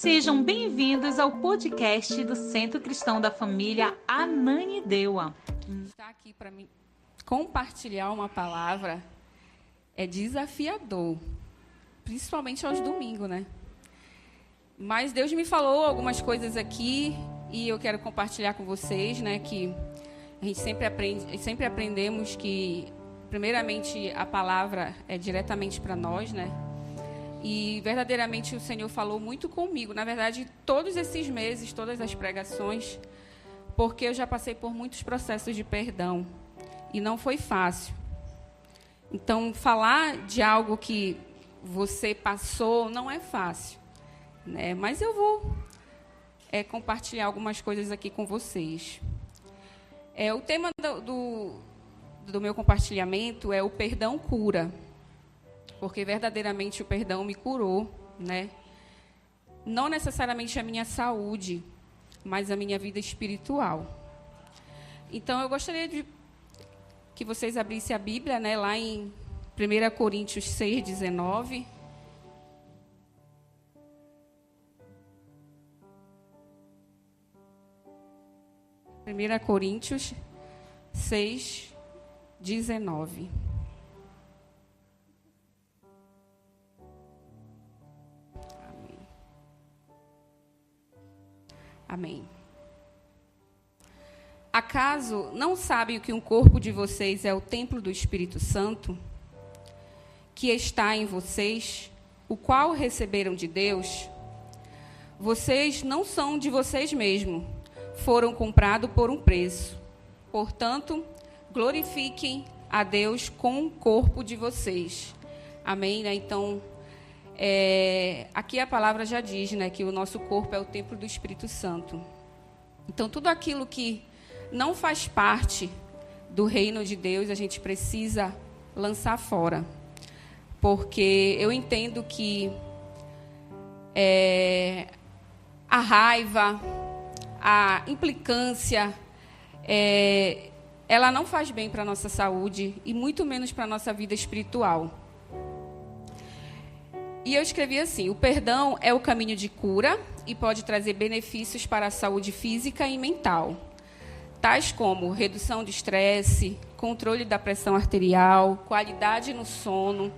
Sejam bem-vindos ao podcast do Centro Cristão da Família Ananindeua. Estar aqui para mim compartilhar uma palavra é desafiador, principalmente aos domingos, né? Mas Deus me falou algumas coisas aqui e eu quero compartilhar com vocês, né? Que a gente sempre aprendemos que, primeiramente, a palavra é diretamente para nós, né? E verdadeiramente o Senhor falou muito comigo. Na verdade, todos esses meses, todas as pregações, porque eu já passei por muitos processos de perdão e não foi fácil. Então, falar de algo que você passou não é fácil, né? Mas eu vou compartilhar algumas coisas aqui com vocês. O tema do meu compartilhamento é o perdão cura. Porque verdadeiramente o perdão me curou, né? Não necessariamente a minha saúde, mas a minha vida espiritual. Então, eu gostaria de que vocês abrissem a Bíblia, né, lá em 1 Coríntios 6:19. Primeira Coríntios 6:19. Amém. Acaso não sabem que um corpo de vocês é o templo do Espírito Santo, que está em vocês, o qual receberam de Deus? Vocês não são de vocês mesmos, foram comprados por um preço. Portanto, glorifiquem a Deus com o corpo de vocês. Amém, né? Então, aqui a palavra já diz, né, que o nosso corpo é o templo do Espírito Santo. Então, tudo aquilo que não faz parte do reino de Deus, a gente precisa lançar fora. Porque eu entendo que a raiva, a implicância, ela não faz bem para a nossa saúde e muito menos para a nossa vida espiritual. E eu escrevi assim: o perdão é o caminho de cura e pode trazer benefícios para a saúde física e mental, tais como redução de estresse, controle da pressão arterial, qualidade no sono,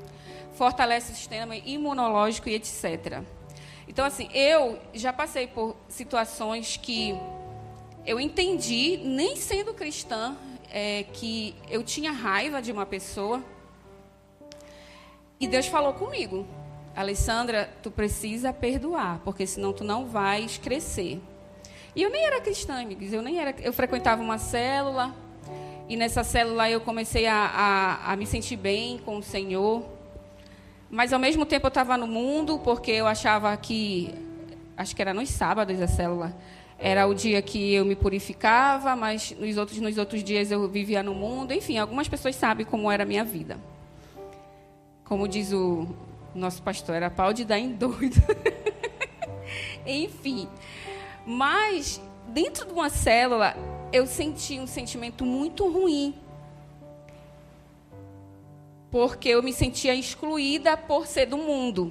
fortalece o sistema imunológico e etc. Então, assim, eu já passei por situações que eu entendi, nem sendo cristã, que eu tinha raiva de uma pessoa e Deus falou comigo: Alessandra, tu precisa perdoar, porque senão tu não vais crescer. E eu nem era cristã, amigos. Eu frequentava uma célula, e nessa célula eu comecei a me sentir bem com o Senhor. Mas, ao mesmo tempo, eu estava no mundo, porque eu achava que, acho que era nos sábados a célula, era o dia que eu me purificava, mas nos outros dias eu vivia no mundo. Enfim, algumas pessoas sabem como era a minha vida. Como diz o nosso pastor, era pau de dar em doido. Enfim. Mas, dentro de uma célula, eu senti um sentimento muito ruim. Porque eu me sentia excluída por ser do mundo.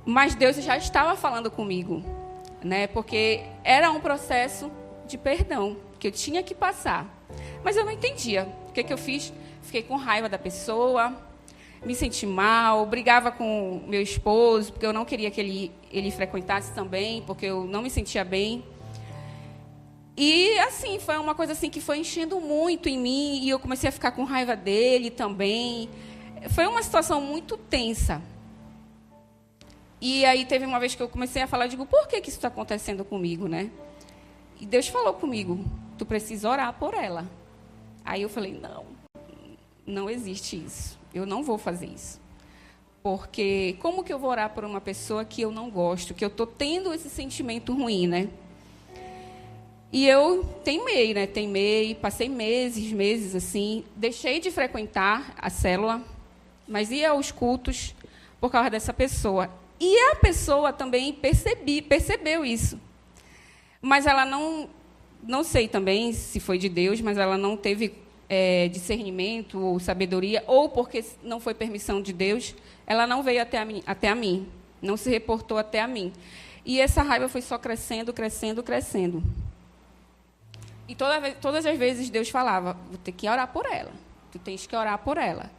Mas Deus já estava falando comigo, né? Porque era um processo de perdão que eu tinha que passar. Mas eu não entendia. O que eu fiz? Fiquei com raiva da pessoa, me senti mal, brigava com meu esposo, porque eu não queria que ele frequentasse também, porque eu não me sentia bem. E, assim, foi uma coisa assim que foi enchendo muito em mim, e eu comecei a ficar com raiva dele também. Foi uma situação muito tensa. E aí teve uma vez que eu comecei a falar, eu digo, por que isso está acontecendo comigo, né? E Deus falou comigo: tu precisa orar por ela. Aí eu falei, não existe isso. Eu não vou fazer isso. Porque como que eu vou orar por uma pessoa que eu não gosto, que eu estou tendo esse sentimento ruim, né? E eu teimei, né? Passei meses assim, deixei de frequentar a célula, mas ia aos cultos por causa dessa pessoa. E a pessoa também percebeu isso. Mas ela não sei também se foi de Deus, mas ela não teve discernimento ou sabedoria, ou porque não foi permissão de Deus, ela não veio até a mim, não se reportou até a mim. E essa raiva foi só crescendo, crescendo, crescendo. E todas as vezes Deus falava, vou ter que orar por ela. Tu tens que orar por ela.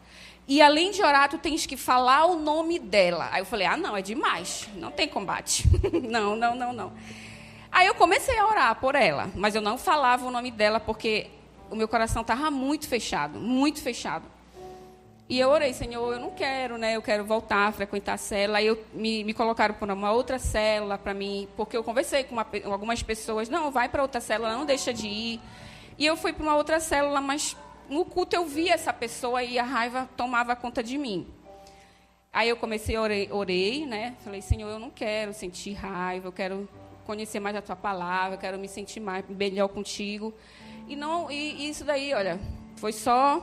E, além de orar, tu tens que falar o nome dela. Aí eu falei, não, é demais. Não tem combate. Não. Aí eu comecei a orar por ela. Mas eu não falava o nome dela, porque o meu coração estava muito fechado. Muito fechado. E eu orei, Senhor, eu não quero, né? Eu quero voltar a frequentar a célula. Aí me colocaram para uma outra célula para mim, porque eu conversei com algumas pessoas. Não, vai para outra célula, não deixa de ir. E eu fui para uma outra célula, mas no culto eu vi essa pessoa e a raiva tomava conta de mim. Aí eu comecei, orei, né? Falei, Senhor, eu não quero sentir raiva, eu quero conhecer mais a Tua palavra, eu quero me sentir melhor contigo. E isso daí, olha, foi só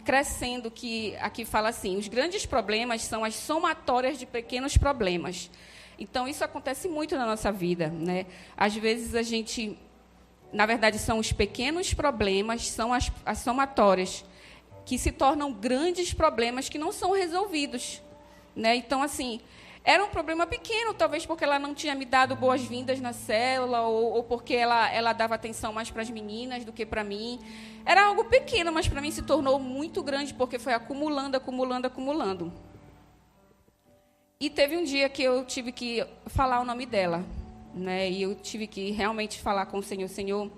crescendo, que aqui fala assim, os grandes problemas são as somatórias de pequenos problemas. Então, isso acontece muito na nossa vida, né? Às vezes, a gente, na verdade, são os pequenos problemas, são as somatórias, que se tornam grandes problemas que não são resolvidos, né? Então, assim, era um problema pequeno, talvez porque ela não tinha me dado boas-vindas na célula, ou porque ela dava atenção mais para as meninas do que para mim. Era algo pequeno, mas para mim se tornou muito grande, porque foi acumulando. E teve um dia que eu tive que falar o nome dela, né? E eu tive que realmente falar com o Senhor, Senhor,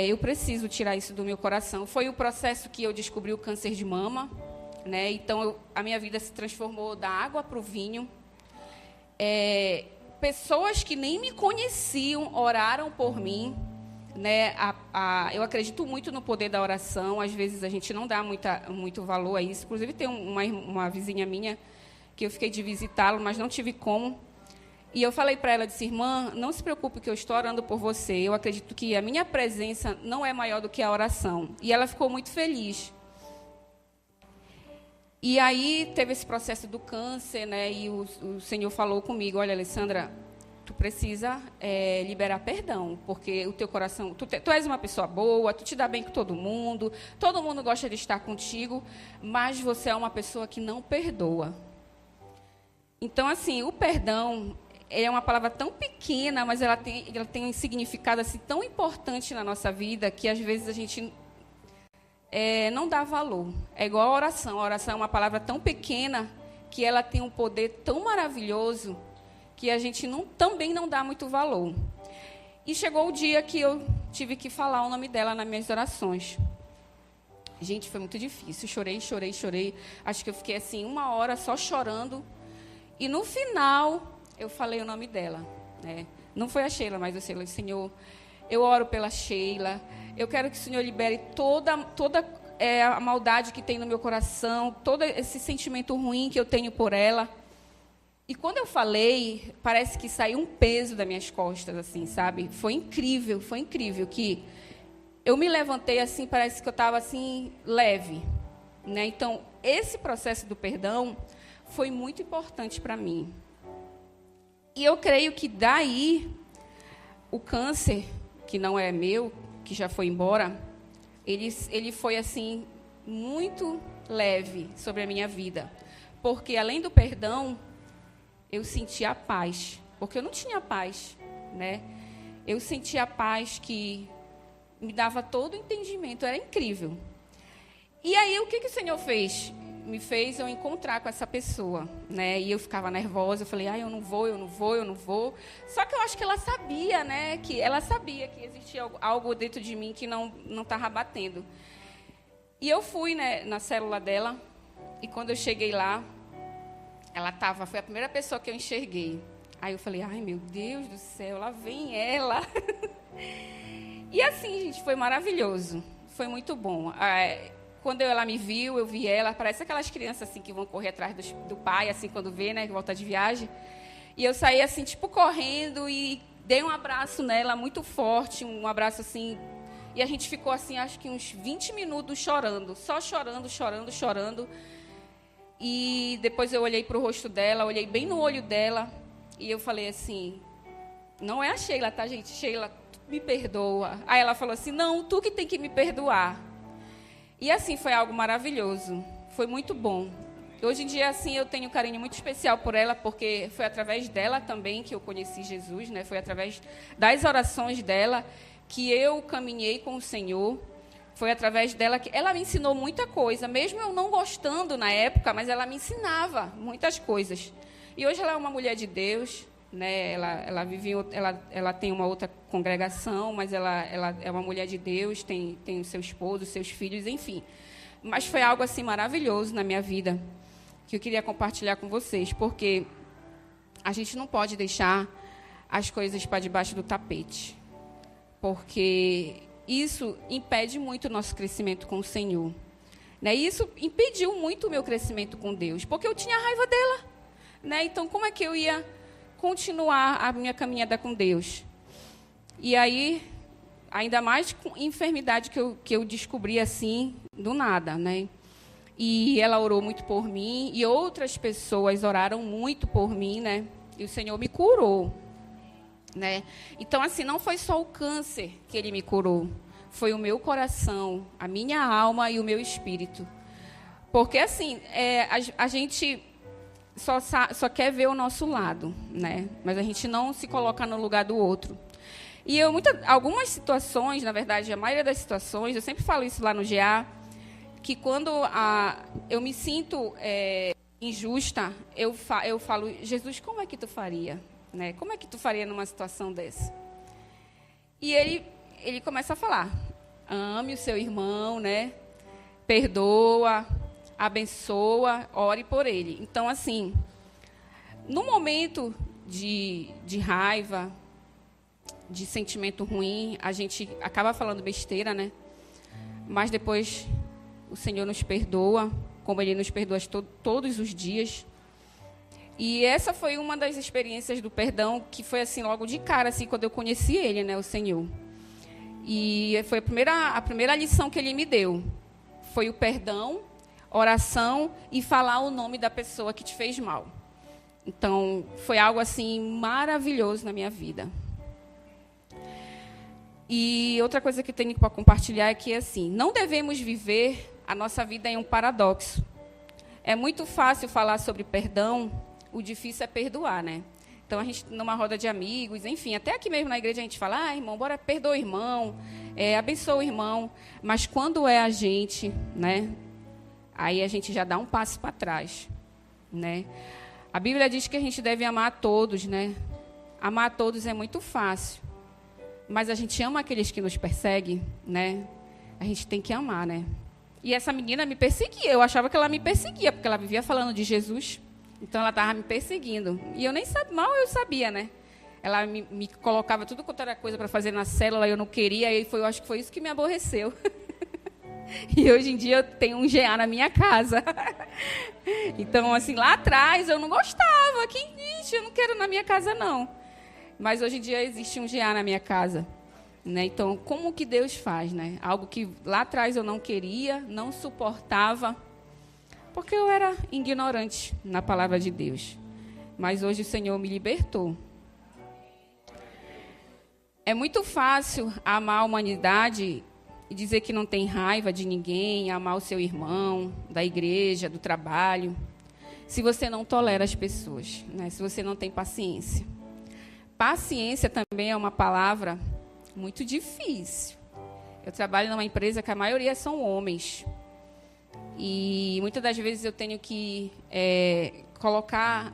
eu preciso tirar isso do meu coração. Foi o processo que eu descobri o câncer de mama, né? Então, a minha vida se transformou da água para o vinho. Pessoas que nem me conheciam oraram por mim, né? Eu acredito muito no poder da oração. Às vezes, a gente não dá muito valor a isso. Inclusive, tem uma vizinha minha que eu fiquei de visitá-lo, mas não tive como. E eu falei para ela, disse, irmã, não se preocupe que eu estou orando por você. Eu acredito que a minha presença não é maior do que a oração. E ela ficou muito feliz. E aí teve esse processo do câncer, né? E o Senhor falou comigo, olha, Alessandra, tu precisa liberar perdão, porque o teu coração, tu és uma pessoa boa, tu te dá bem com todo mundo gosta de estar contigo, mas você é uma pessoa que não perdoa. Então, assim, o perdão é uma palavra tão pequena, mas ela tem um significado assim, tão importante na nossa vida, que às vezes a gente não dá valor. É igual a oração. A oração é uma palavra tão pequena que ela tem um poder tão maravilhoso que a gente também não dá muito valor. E chegou o dia que eu tive que falar o nome dela nas minhas orações. Gente, foi muito difícil. Chorei. Acho que eu fiquei assim 1 hora só chorando. E no final eu falei o nome dela, né? Não foi a Sheila, mas eu falei, Senhor, eu oro pela Sheila. Eu quero que o Senhor libere toda a maldade que tem no meu coração, todo esse sentimento ruim que eu tenho por ela. E quando eu falei, parece que saiu um peso das minhas costas, assim, sabe? Foi incrível que eu me levantei assim, parece que eu estava assim, leve, né? Então, esse processo do perdão foi muito importante para mim. E eu creio que daí, o câncer, que não é meu, que já foi embora, ele foi assim muito leve sobre a minha vida, porque além do perdão eu senti a paz, porque eu não tinha paz, né? Eu senti a paz que me dava todo o entendimento, era incrível. E aí o que o Senhor fez? Me fez eu encontrar com essa pessoa, né? E eu ficava nervosa, eu falei, eu não vou. Só que eu acho que ela sabia, né? Que ela sabia que existia algo dentro de mim que não estava batendo. E eu fui, né, na célula dela, e quando eu cheguei lá, foi a primeira pessoa que eu enxerguei. Aí eu falei, ai meu Deus do céu, lá vem ela. E assim, gente, foi maravilhoso, foi muito bom. Quando ela me viu, eu vi ela, parece aquelas crianças assim que vão correr atrás do pai, assim, quando vê, né, que volta de viagem. E eu saí assim, tipo, correndo e dei um abraço nela, muito forte, um abraço assim. E a gente ficou assim, acho que uns 20 minutos chorando, só chorando. E depois eu olhei para o rosto dela, olhei bem no olho dela, e eu falei assim, não é a Sheila, tá, gente? Sheila, me perdoa. Aí ela falou assim, não, tu que tem que me perdoar. E assim, foi algo maravilhoso, foi muito bom. Hoje em dia, assim, eu tenho um carinho muito especial por ela, porque foi através dela também que eu conheci Jesus, né? Foi através das orações dela que eu caminhei com o Senhor. Foi através dela que ela me ensinou muita coisa, mesmo eu não gostando na época, mas ela me ensinava muitas coisas. E hoje ela é uma mulher de Deus, né? Ela tem uma outra congregação, mas ela é uma mulher de Deus, tem o seu esposo, seus filhos, enfim. Mas foi algo assim maravilhoso na minha vida, que eu queria compartilhar com vocês, porque a gente não pode deixar as coisas para debaixo do tapete, porque isso impede muito o nosso crescimento com o Senhor, né? Isso impediu muito o meu crescimento com Deus, porque eu tinha raiva dela, né? Então, como é que eu ia continuar a minha caminhada com Deus? E aí, ainda mais com enfermidade que eu descobri assim, do nada, né? E ela orou muito por mim, e outras pessoas oraram muito por mim, né? E o Senhor me curou, né? Então, assim, não foi só o câncer que Ele me curou, foi o meu coração, a minha alma e o meu espírito. Porque, assim, a gente só quer ver o nosso lado, né? Mas a gente não se coloca no lugar do outro. E algumas situações, na verdade, a maioria das situações, eu sempre falo isso lá no GA, que quando eu me sinto injusta, eu falo, Jesus, como é que tu faria? Né? Como é que tu faria numa situação dessa? E ele começa a falar, ame o seu irmão, né? Perdoa, abençoa, ore por ele. Então, assim, no momento de raiva, de sentimento ruim, a gente acaba falando besteira, né? Mas depois o Senhor nos perdoa, como Ele nos perdoa todos os dias. E essa foi uma das experiências do perdão, que foi assim, logo de cara, assim, quando eu conheci Ele, né, o Senhor. E foi a primeira lição que Ele me deu. Foi o perdão, oração e falar o nome da pessoa que te fez mal. Então, foi algo assim maravilhoso na minha vida. E outra coisa que eu tenho para compartilhar é que, assim, não devemos viver a nossa vida em um paradoxo. É muito fácil falar sobre perdão, o difícil é perdoar, né? Então, a gente, numa roda de amigos, enfim, até aqui mesmo na igreja a gente fala, irmão, bora, perdoa o irmão, abençoa o irmão. Mas quando é a gente, né? Aí a gente já dá um passo para trás, né? A Bíblia diz que a gente deve amar a todos, né? Amar a todos é muito fácil. Mas a gente ama aqueles que nos perseguem, né? A gente tem que amar, né? E essa menina me perseguia. Eu achava que ela me perseguia, porque ela vivia falando de Jesus. Então, ela estava me perseguindo. E eu nem sabia, mal eu sabia, né? Ela me colocava tudo quanto era coisa para fazer na célula, eu não queria. E eu acho que foi isso que me aborreceu. E hoje em dia eu tenho um GA na minha casa. Então, assim, lá atrás eu não gostava. Eu não quero na minha casa, não. Mas hoje em dia existe um GA na minha casa, né? Então, como que Deus faz, né? Algo que lá atrás eu não queria, não suportava, porque eu era ignorante na palavra de Deus. Mas hoje o Senhor me libertou. É muito fácil amar a humanidade e dizer que não tem raiva de ninguém, amar o seu irmão, da igreja, do trabalho, se você não tolera as pessoas, né? Se você não tem paciência. Paciência também é uma palavra muito difícil. Eu trabalho numa empresa que a maioria são homens. E muitas das vezes eu tenho que colocar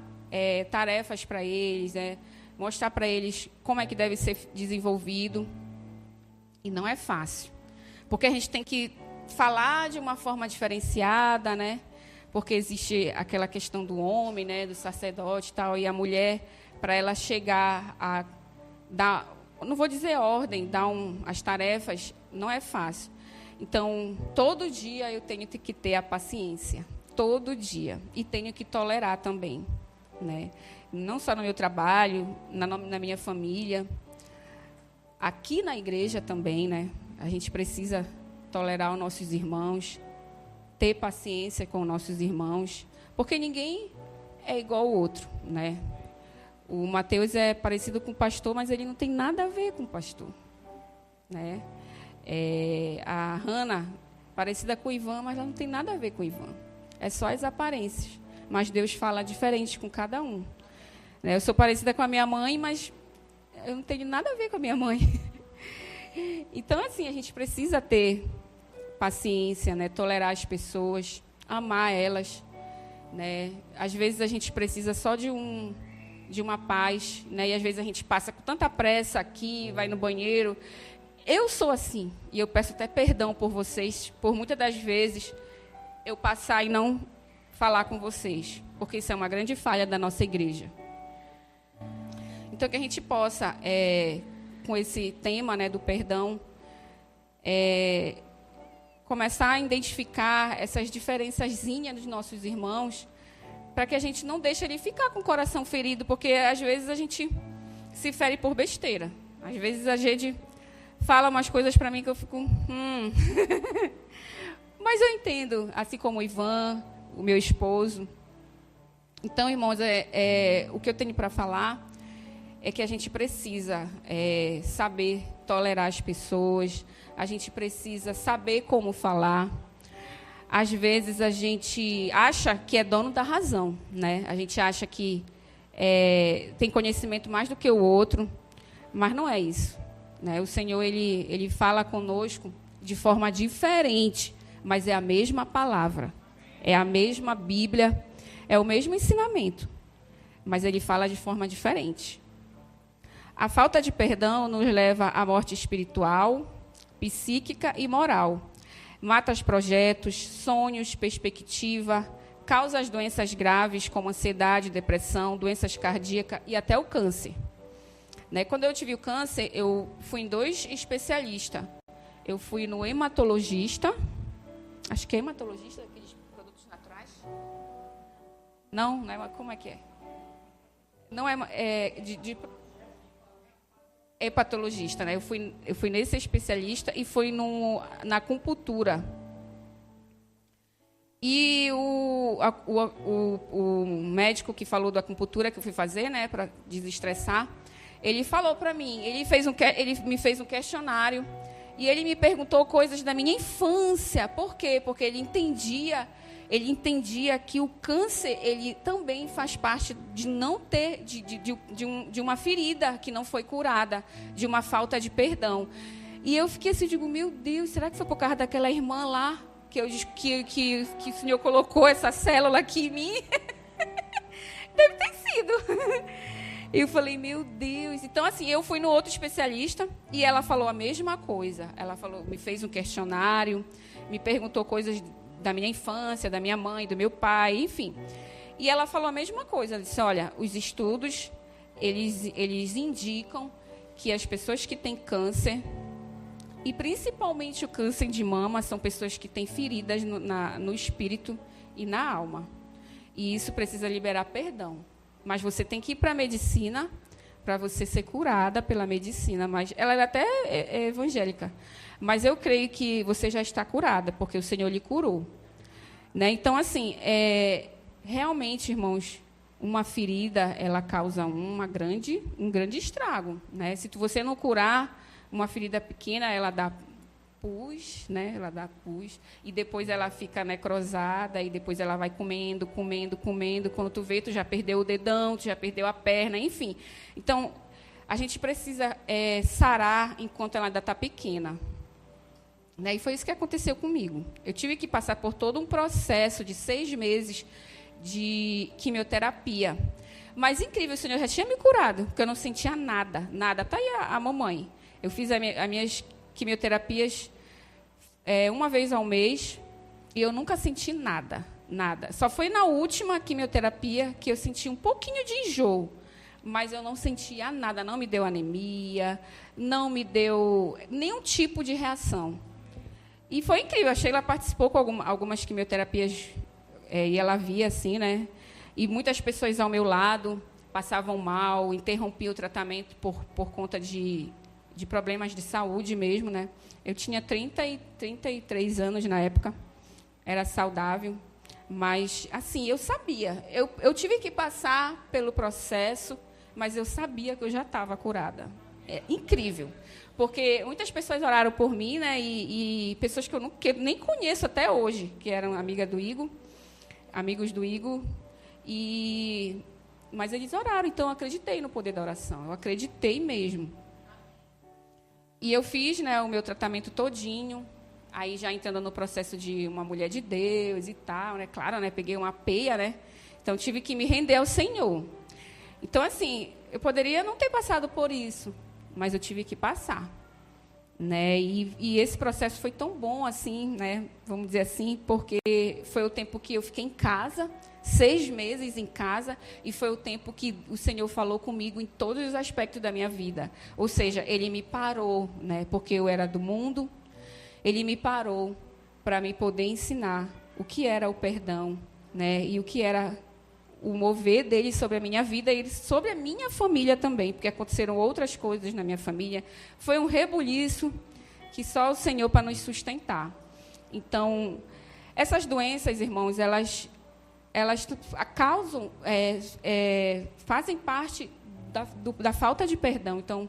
tarefas para eles, mostrar para eles como é que deve ser desenvolvido. E não é fácil. Porque a gente tem que falar de uma forma diferenciada, né? Porque existe aquela questão do homem, né? Do sacerdote e tal, e a mulher, para ela chegar a dar, não vou dizer ordem, dar as tarefas, não é fácil. Então, todo dia eu tenho que ter a paciência, todo dia, e tenho que tolerar também, né? Não só no meu trabalho, na minha família, aqui na igreja também, né? A gente precisa tolerar os nossos irmãos, ter paciência com os nossos irmãos, porque ninguém é igual ao outro, né? O Mateus é parecido com o pastor, mas ele não tem nada a ver com o pastor, né? A Hannah, parecida com o Ivan, mas ela não tem nada a ver com o Ivan. É só as aparências. Mas Deus fala diferente com cada um. Eu sou parecida com a minha mãe, mas eu não tenho nada a ver com a minha mãe. Então, assim, a gente precisa ter paciência, né? Tolerar as pessoas, amar elas, né? Às vezes a gente precisa só de uma paz, né? E às vezes a gente passa com tanta pressa aqui, vai no banheiro. Eu sou assim, e eu peço até perdão por vocês, por muitas das vezes eu passar e não falar com vocês, porque isso é uma grande falha da nossa igreja. Então, que a gente possa, com esse tema, né, do perdão, começar a identificar essas diferençazinhas dos nossos irmãos, para que a gente não deixe ele ficar com o coração ferido, porque às vezes a gente se fere por besteira. Às vezes a gente fala umas coisas para mim que eu fico... Mas eu entendo, assim como o Ivan, o meu esposo. Então, irmãos, o que eu tenho para falar é que a gente precisa saber tolerar as pessoas, a gente precisa saber como falar. Às vezes a gente acha que é dono da razão, né? A gente acha que tem conhecimento mais do que o outro, mas não é isso, né? O Senhor, ele fala conosco de forma diferente, mas é a mesma palavra, é a mesma Bíblia, é o mesmo ensinamento, mas ele fala de forma diferente. A falta de perdão nos leva à morte espiritual, psíquica e moral. Mata os projetos, sonhos, perspectiva, causa as doenças graves como ansiedade, depressão, doenças cardíacas e até o câncer. Né? Quando eu tive o câncer, eu fui em 2 especialistas. Eu fui no hematologista, acho que é hematologista daqueles produtos naturais. Não é, como é que é? Não é de hepatologista, né? Eu fui nesse especialista e fui na acupuntura. E o médico que falou da acupuntura que eu fui fazer, né, para desestressar, ele falou para mim, ele me fez um questionário e ele me perguntou coisas da minha infância. Por quê? Porque ele entendia que o câncer ele também faz parte de não ter de uma ferida que não foi curada, de uma falta de perdão. E eu fiquei assim, digo, meu Deus, será que foi por causa daquela irmã lá que o Senhor colocou essa célula aqui em mim? Deve ter sido. E eu falei, meu Deus. Então, assim, eu fui no outro especialista e ela falou a mesma coisa. Ela me fez um questionário, me perguntou coisas da minha infância, da minha mãe, do meu pai, enfim. E ela falou a mesma coisa. Ela disse, olha, os estudos, eles indicam que as pessoas que têm câncer, e principalmente o câncer de mama, são pessoas que têm feridas no espírito e na alma. E isso precisa liberar perdão. Mas você tem que ir para a medicina para você ser curada pela medicina. Mas ela era até evangélica. Mas eu creio que você já está curada, porque o Senhor lhe curou. Né? Então, assim, realmente, irmãos, uma ferida, ela causa um grande estrago. Né? Se você não curar uma ferida pequena, ela dá pus, né? Ela dá pus, e depois ela fica necrosada, e depois ela vai comendo. Quando tu vê, tu já perdeu o dedão, tu já perdeu a perna, enfim. Então, a gente precisa sarar enquanto ela ainda está pequena. Né? E foi isso que aconteceu comigo. Eu tive que passar por todo um processo de 6 meses de quimioterapia. Mas, incrível, o Senhor já tinha me curado, porque eu não sentia nada. Está aí a mamãe. Eu fiz as minhas quimioterapias uma vez ao mês e eu nunca senti nada. Só foi na última quimioterapia que eu senti um pouquinho de enjoo. Mas eu não sentia nada, não me deu anemia, não me deu nenhum tipo de reação. E foi incrível, a Sheila participou com algumas quimioterapias e ela via assim, né? E muitas pessoas ao meu lado passavam mal, interrompiam o tratamento por conta de problemas de saúde mesmo, né? Eu tinha 33 anos na época, era saudável, mas, assim, eu sabia. Eu tive que passar pelo processo, mas eu sabia que eu já estava curada. É incrível, porque muitas pessoas oraram por mim, né? E pessoas que eu nem conheço até hoje, que eram amiga do Igor, amigos do Igor, mas eles oraram, então eu acreditei no poder da oração, eu acreditei mesmo. E eu fiz, né, o meu tratamento todinho, aí já entrando no processo de uma mulher de Deus e tal, né, claro, né, peguei uma peia, né, então tive que me render ao Senhor. Então, assim, eu poderia não ter passado por isso, mas eu tive que passar, né? E esse processo foi tão bom, assim, né? Vamos dizer assim, porque foi o tempo que eu fiquei em casa, 6 meses em casa, e foi o tempo que o Senhor falou comigo em todos os aspectos da minha vida. Ou seja, Ele me parou, né? Porque eu era do mundo, Ele me parou para me poder ensinar o que era o perdão, né? E o que era o mover dele sobre a minha vida e sobre a minha família também, porque aconteceram outras coisas na minha família. Foi um rebuliço que só o Senhor para nos sustentar. Então, essas doenças, irmãos, elas causam, fazem parte da falta de perdão. Então,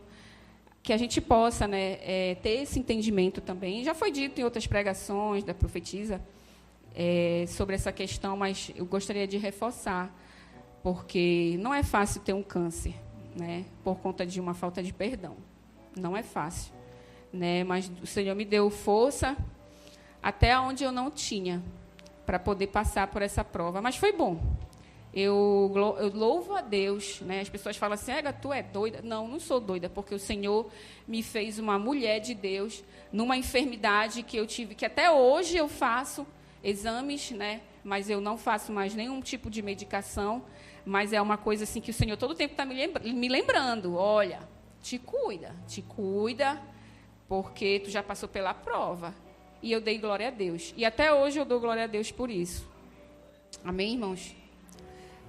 que a gente possa, né, ter esse entendimento também. Já foi dito em outras pregações da profetisa, sobre essa questão, mas eu gostaria de reforçar, porque não é fácil ter um câncer, né, por conta de uma falta de perdão. Não é fácil, né, mas o Senhor me deu força até onde eu não tinha para poder passar por essa prova. Mas foi bom. Eu louvo a Deus, né? As pessoas falam assim, tu é doida. Não, não sou doida, porque o Senhor me fez uma mulher de Deus numa enfermidade que eu tive, que até hoje eu faço exames, né? Mas eu não faço mais nenhum tipo de medicação, mas é uma coisa assim que o Senhor todo o tempo está me lembrando, olha, te cuida, porque tu já passou pela prova. E eu dei glória a Deus. E até hoje eu dou glória a Deus por isso. Amém, irmãos?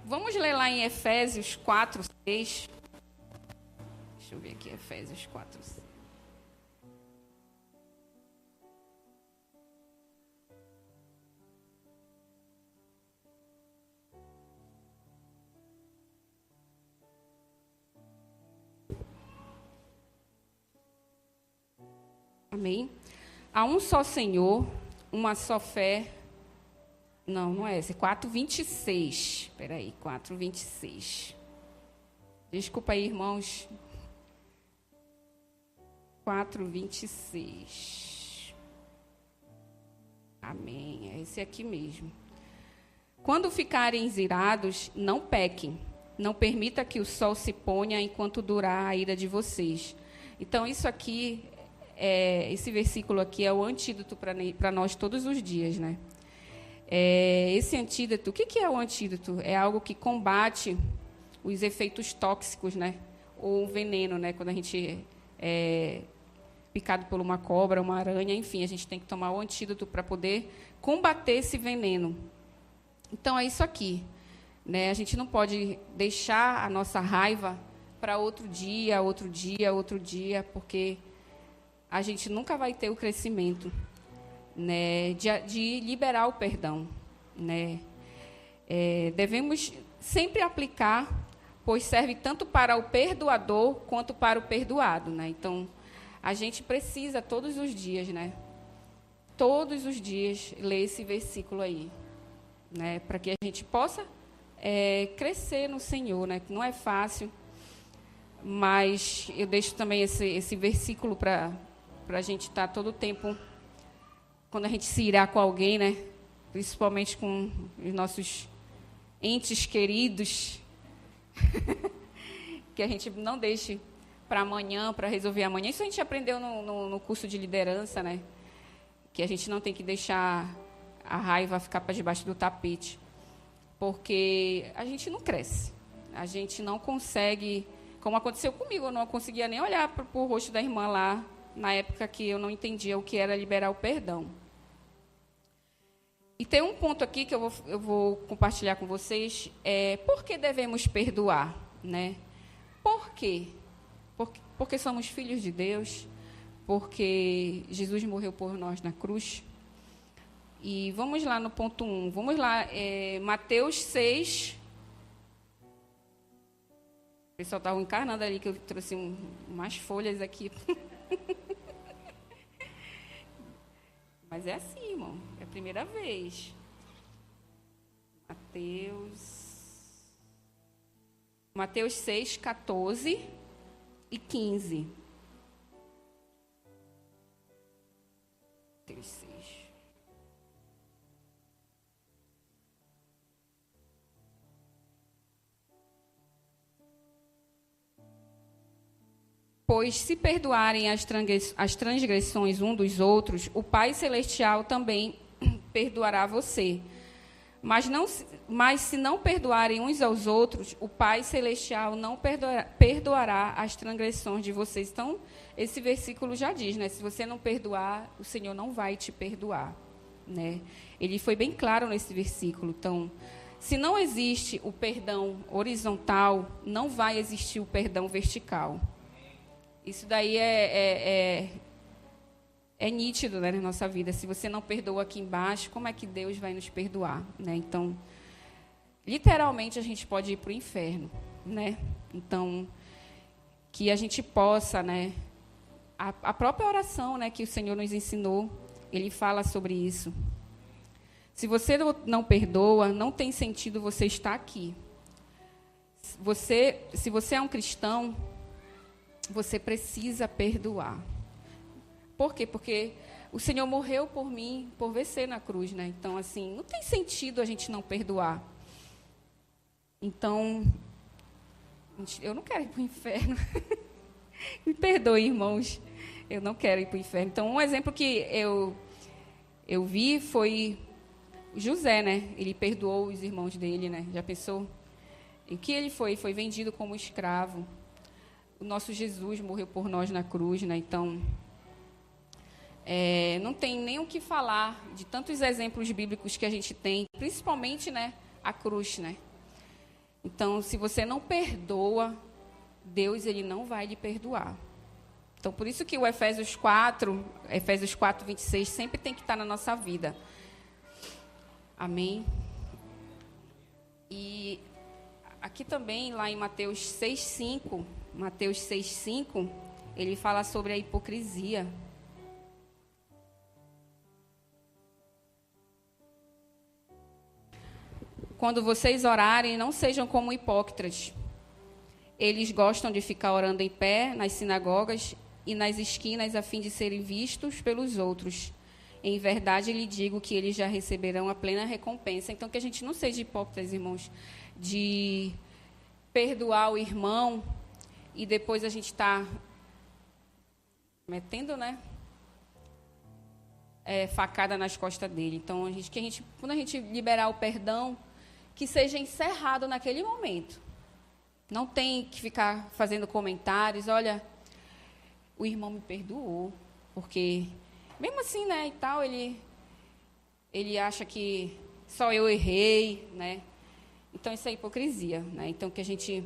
Vamos ler lá em Efésios 4, 6. Deixa eu ver aqui, Efésios 4, 6. Amém? Há um só Senhor, uma só fé. Não é esse. 4:26. Espera aí, 4:26. Desculpa aí, irmãos. 4:26. Amém. É esse aqui mesmo. Quando ficarem irados, não pequem. Não permita que o sol se ponha enquanto durar a ira de vocês. Então, isso aqui, esse versículo aqui é o antídoto para nós todos os dias, né? Esse antídoto, o que é o antídoto? É algo que combate os efeitos tóxicos, né? Ou o veneno, né? Quando a gente é picado por uma cobra, uma aranha, enfim, a gente tem que tomar o antídoto para poder combater esse veneno. Então, é isso aqui, né? A gente não pode deixar a nossa raiva para outro dia, porque a gente nunca vai ter o crescimento, né, de liberar o perdão, né? Devemos sempre aplicar, pois serve tanto para o perdoador quanto para o perdoado, né? Então, a gente precisa todos os dias, né? Todos os dias ler esse versículo aí, né? Para que a gente possa crescer no Senhor, né? Não é fácil, mas eu deixo também esse versículo para a gente estar todo o tempo, quando a gente se irá com alguém, né? Principalmente com os nossos entes queridos, que a gente não deixe para amanhã, para resolver amanhã. Isso a gente aprendeu no curso de liderança, né? Que a gente não tem que deixar a raiva ficar para debaixo do tapete, porque a gente não cresce, a gente não consegue, como aconteceu comigo, eu não conseguia nem olhar para o rosto da irmã lá, na época que eu não entendia o que era liberar o perdão. E tem um ponto aqui que eu vou compartilhar com vocês, por que devemos perdoar, né? Por quê? Porque somos filhos de Deus, porque Jesus morreu por nós na cruz. E vamos lá no ponto 1, vamos lá, Mateus 6. O pessoal estava encarnando ali, que eu trouxe umas folhas aqui. Mas é assim, irmão. É a primeira vez. Mateus 6, 14 e 15. Mateus 6. Pois se perdoarem as transgressões um dos outros, o Pai Celestial também perdoará você. Mas se não perdoarem uns aos outros, o Pai Celestial não perdoará as transgressões de vocês. Então, esse versículo já diz, né? Se você não perdoar, o Senhor não vai te perdoar, né? Ele foi bem claro nesse versículo. Então, se não existe o perdão horizontal, não vai existir o perdão vertical. Isso daí é nítido, né, na nossa vida. Se você não perdoa aqui embaixo, como é que Deus vai nos perdoar, né? Então, literalmente, a gente pode ir para o inferno, né? Então, que a gente possa, né? A própria oração, né, que o Senhor nos ensinou, Ele fala sobre isso. Se você não perdoa, não tem sentido você estar aqui. Se você é um cristão, você precisa perdoar. Por quê? Porque o Senhor morreu por mim, por você na cruz, né? Então, assim, não tem sentido a gente não perdoar. Então, eu não quero ir para o inferno. Me perdoem, irmãos. Eu não quero ir para o inferno. Então, um exemplo que eu vi foi José, né? Ele perdoou os irmãos dele, né? Já pensou? E o que ele foi? Foi vendido como escravo. O nosso Jesus morreu por nós na cruz, né? Então, não tem nem o que falar de tantos exemplos bíblicos que a gente tem, principalmente, né, a cruz, né? Então, se você não perdoa, Deus, Ele não vai lhe perdoar. Então, por isso que o Efésios 4, 26, sempre tem que estar na nossa vida. Amém? E aqui também, lá em Mateus 6:5, ele fala sobre a hipocrisia. Quando vocês orarem, não sejam como hipócritas. Eles gostam de ficar orando em pé nas sinagogas e nas esquinas a fim de serem vistos pelos outros. Em verdade, lhe digo que eles já receberão a plena recompensa. Então, que a gente não seja hipócritas, irmãos, de perdoar o irmão e depois a gente está metendo, né, facada nas costas dele. Então, quando a gente liberar o perdão, que seja encerrado naquele momento. Não tem que ficar fazendo comentários. Olha, o irmão me perdoou, porque mesmo assim, né, e tal, ele acha que só eu errei, né? Então, isso é hipocrisia, né? Então, que a gente,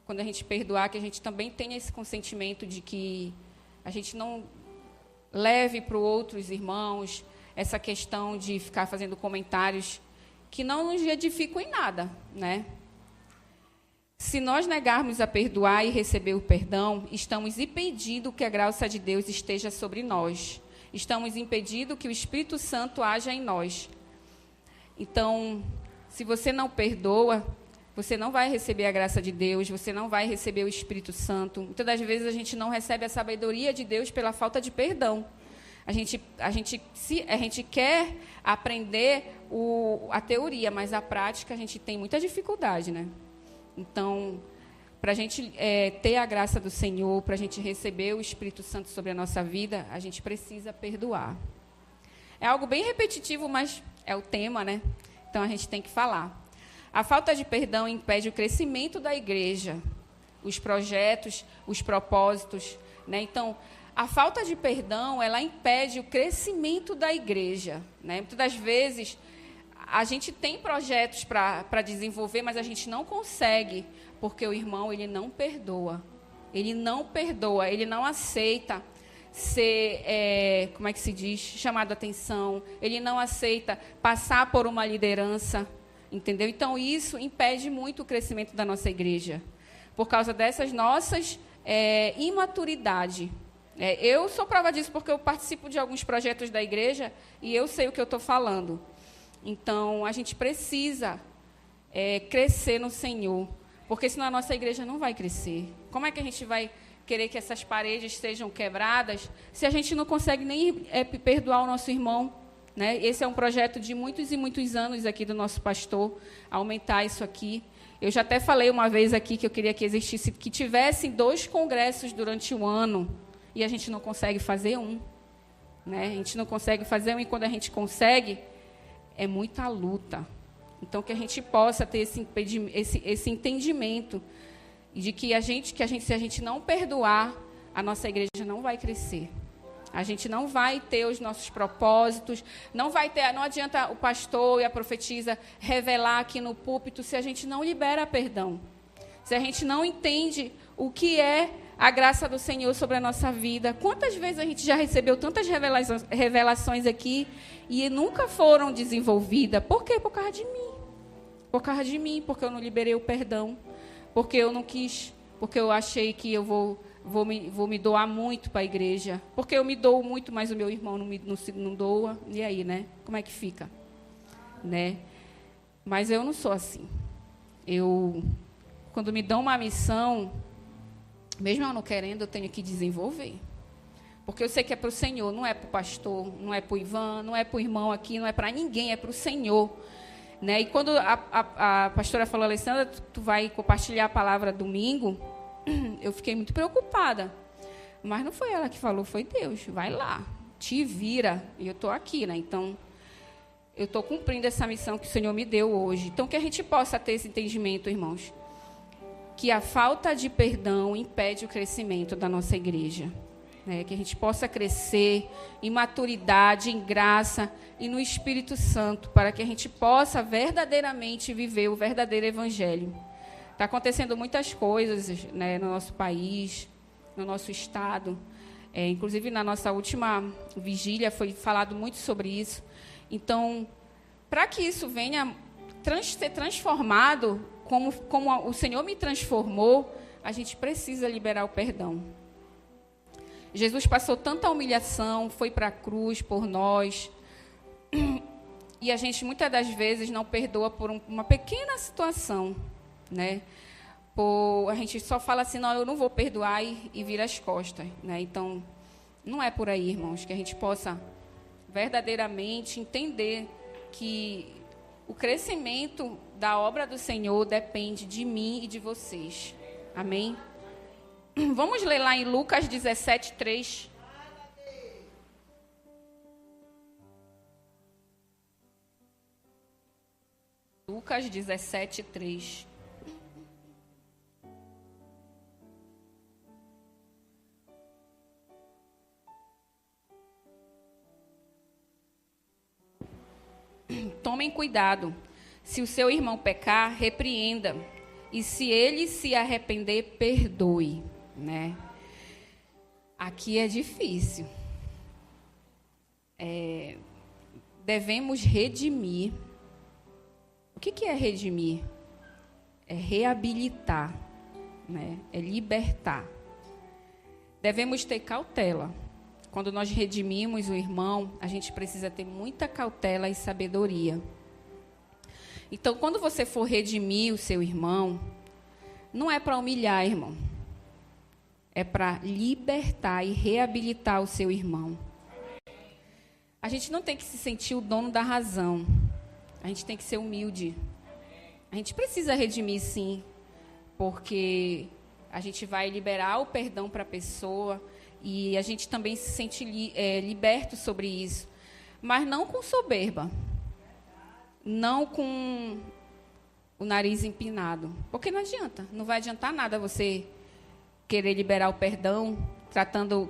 quando a gente perdoar, que a gente também tenha esse consentimento de que a gente não leve para outros irmãos essa questão de ficar fazendo comentários que não nos edificam em nada, né? Se nós negarmos a perdoar e receber o perdão, estamos impedindo que a graça de Deus esteja sobre nós. Estamos impedindo que o Espírito Santo haja em nós. Então, se você não perdoa, você não vai receber a graça de Deus, você não vai receber o Espírito Santo. Muitas das vezes a gente não recebe a sabedoria de Deus pela falta de perdão. A gente quer aprender a teoria, mas a prática a gente tem muita dificuldade, né? Então, para a gente ter a graça do Senhor, para a gente receber o Espírito Santo sobre a nossa vida, a gente precisa perdoar. É algo bem repetitivo, mas é o tema, né? Então, a gente tem que falar. A falta de perdão impede o crescimento da igreja, os projetos, os propósitos, né? Então, a falta de perdão, ela impede o crescimento da igreja, né? Muitas das vezes, a gente tem projetos para desenvolver, mas a gente não consegue, porque o irmão, ele não perdoa. Ele não perdoa, ele não aceita ser, como é que se diz, chamado a atenção. Ele não aceita passar por uma liderança, entendeu? Então, isso impede muito o crescimento da nossa igreja, por causa dessas nossas imaturidade. Eu sou prova disso porque eu participo de alguns projetos da igreja e eu sei o que eu estou falando. Então, a gente precisa crescer no Senhor, porque senão a nossa igreja não vai crescer. Como é que a gente vai querer que essas paredes sejam quebradas se a gente não consegue nem perdoar o nosso irmão? Né? Esse é um projeto de muitos e muitos anos aqui do nosso pastor, aumentar isso aqui. Eu já até falei uma vez aqui que eu queria que existisse, que tivessem 2 congressos durante o ano, e a gente não consegue fazer um. Né? A gente não consegue fazer um, e quando a gente consegue, é muita luta. Então, que a gente possa ter esse entendimento de que se a gente não perdoar, a nossa igreja não vai crescer. A gente não vai ter os nossos propósitos, não adianta o pastor e a profetisa revelar aqui no púlpito se a gente não libera perdão. Se a gente não entende o que é a graça do Senhor sobre a nossa vida. Quantas vezes a gente já recebeu tantas revelações aqui e nunca foram desenvolvidas? Por quê? Por causa de mim. Por causa de mim, porque eu não liberei o perdão. Porque eu não quis, porque eu achei que eu vou me doar muito para a igreja. Porque eu me dou muito, mas o meu irmão não doa. E aí, né? Como é que fica? Né? Mas eu não sou assim. Quando me dão uma missão, mesmo eu não querendo, eu tenho que desenvolver. Porque eu sei que é para o Senhor, não é para o pastor, não é para o Ivan, não é para o irmão aqui, não é para ninguém, é para o Senhor. Né? E quando a pastora falou, Alessandra, tu vai compartilhar a palavra domingo, eu fiquei muito preocupada. Mas não foi ela que falou, foi Deus. Vai lá, te vira. E eu estou aqui, né? Então, eu estou cumprindo essa missão que o Senhor me deu hoje. Então, que a gente possa ter esse entendimento, irmãos, que a falta de perdão impede o crescimento da nossa igreja. Né? Que a gente possa crescer em maturidade, em graça e no Espírito Santo, para que a gente possa verdadeiramente viver o verdadeiro evangelho. Está acontecendo muitas coisas, né, no nosso país, no nosso estado. Inclusive, na nossa última vigília, foi falado muito sobre isso. Então, para que isso venha ser transformado, como o Senhor me transformou, a gente precisa liberar o perdão. Jesus passou tanta humilhação, foi para a cruz por nós, e a gente, muitas das vezes, não perdoa por uma pequena situação, né? A gente só fala assim, não, eu não vou perdoar e vira as costas. Né? Então, não é por aí, irmãos, que a gente possa verdadeiramente entender que o crescimento da obra do Senhor depende de mim e de vocês. Amém? Vamos ler lá em Lucas 17, 3. Lucas 17, 3. Tomem cuidado. Se o seu irmão pecar, repreenda. E se ele se arrepender, perdoe. Né? Aqui é difícil. Devemos redimir. O que é redimir? É reabilitar. Né? É libertar. Devemos ter cautela. Quando nós redimimos o irmão, a gente precisa ter muita cautela e sabedoria. Então, quando você for redimir o seu irmão, não é para humilhar, irmão. É para libertar e reabilitar o seu irmão. A gente não tem que se sentir o dono da razão. A gente tem que ser humilde. A gente precisa redimir, sim, porque a gente vai liberar o perdão para a pessoa e a gente também se sente liberto sobre isso. Mas não com soberba. Não com o nariz empinado. Porque não adianta. Não vai adiantar nada você querer liberar o perdão,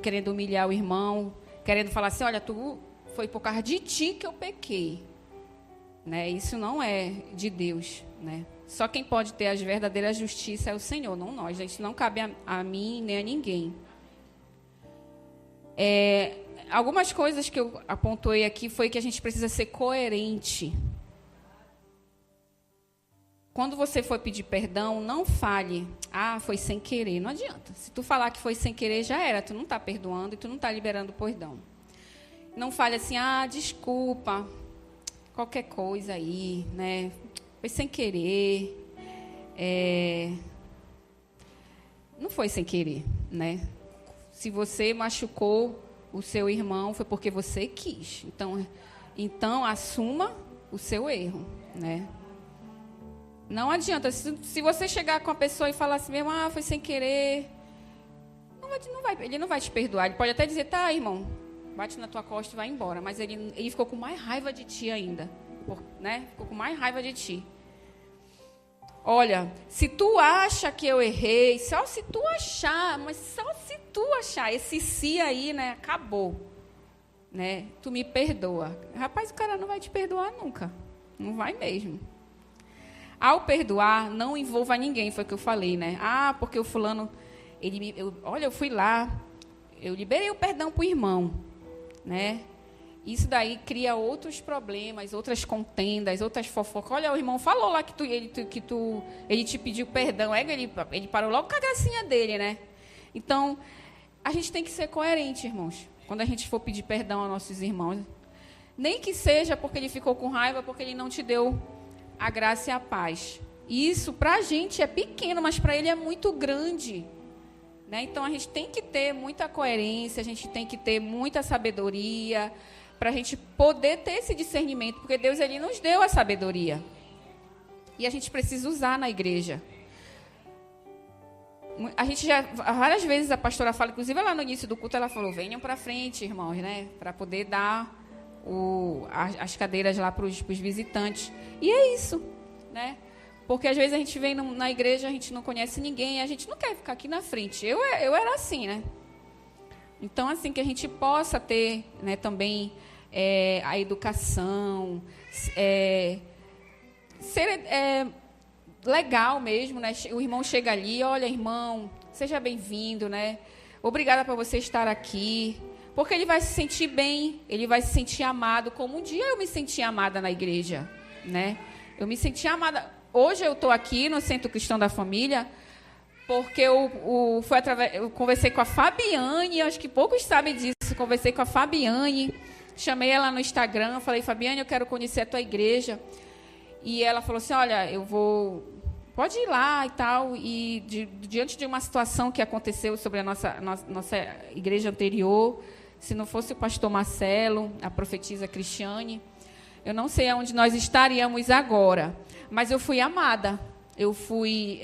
querendo humilhar o irmão, querendo falar assim, olha, foi por causa de ti que eu pequei. Né? Isso não é de Deus. Né? Só quem pode ter as verdadeiras justiças é o Senhor, não nós. Isso não cabe a mim nem a ninguém. Algumas coisas que eu apontei aqui foi que a gente precisa ser coerente. Quando você for pedir perdão, não fale, foi sem querer. Não adianta. Se tu falar que foi sem querer, já era. Tu não está perdoando e tu não está liberando o perdão. Não fale assim, desculpa. qualquer coisa aí, né? Foi sem querer. Não foi sem querer, né? Se você machucou o seu irmão, foi porque você quis. Então assuma o seu erro, né? Não adianta. Se você chegar com a pessoa e falar assim mesmo, foi sem querer, ele não vai te perdoar. Ele pode até dizer, tá, irmão, bate na tua costa e vai embora. Mas ele ficou com mais raiva de ti ainda, né? Ficou com mais raiva de ti. Olha, se tu acha que eu errei, só se tu achar, esse se aí, né, acabou, né, tu me perdoa. Rapaz, o cara não vai te perdoar nunca, não vai mesmo. Ao perdoar, não envolva ninguém, foi o que eu falei, né, porque o fulano, eu fui lá, eu liberei o perdão para o irmão, né, isso daí cria outros problemas, outras contendas, outras fofocas. Olha, o irmão falou lá que ele te pediu perdão. Ele parou logo com a gracinha dele, né? Então, a gente tem que ser coerente, irmãos. Quando a gente for pedir perdão aos nossos irmãos. Nem que seja porque ele ficou com raiva, porque ele não te deu a graça e a paz. E isso, para a gente, é pequeno, mas para ele é muito grande. Né? Então, a gente tem que ter muita coerência, a gente tem que ter muita sabedoria, para a gente poder ter esse discernimento, porque Deus ele nos deu a sabedoria. E a gente precisa usar na igreja. A gente já, várias vezes a pastora fala, inclusive lá no início do culto, ela falou, venham para frente, irmãos, né? Para poder dar as cadeiras lá para os visitantes. E é isso, né? Porque às vezes a gente vem na igreja, a gente não conhece ninguém, a gente não quer ficar aqui na frente. Eu era assim, né? Então, assim, que a gente possa ter, né, também a educação, ser legal mesmo, né? O irmão chega ali, olha, irmão, seja bem-vindo, né? Obrigada por você estar aqui. Porque ele vai se sentir bem, ele vai se sentir amado, como um dia eu me senti amada na igreja, né? Eu me senti amada. Hoje eu estou aqui no Centro Cristão da Família, porque eu conversei com a Fabiane, acho que poucos sabem disso, conversei com a Fabiane, chamei ela no Instagram, falei, Fabiane, eu quero conhecer a tua igreja. E ela falou assim, olha, pode ir lá e tal. E diante de uma situação que aconteceu sobre a nossa igreja anterior, se não fosse o pastor Marcelo, a profetisa Cristiane, eu não sei aonde nós estaríamos agora. Mas eu fui amada, eu fui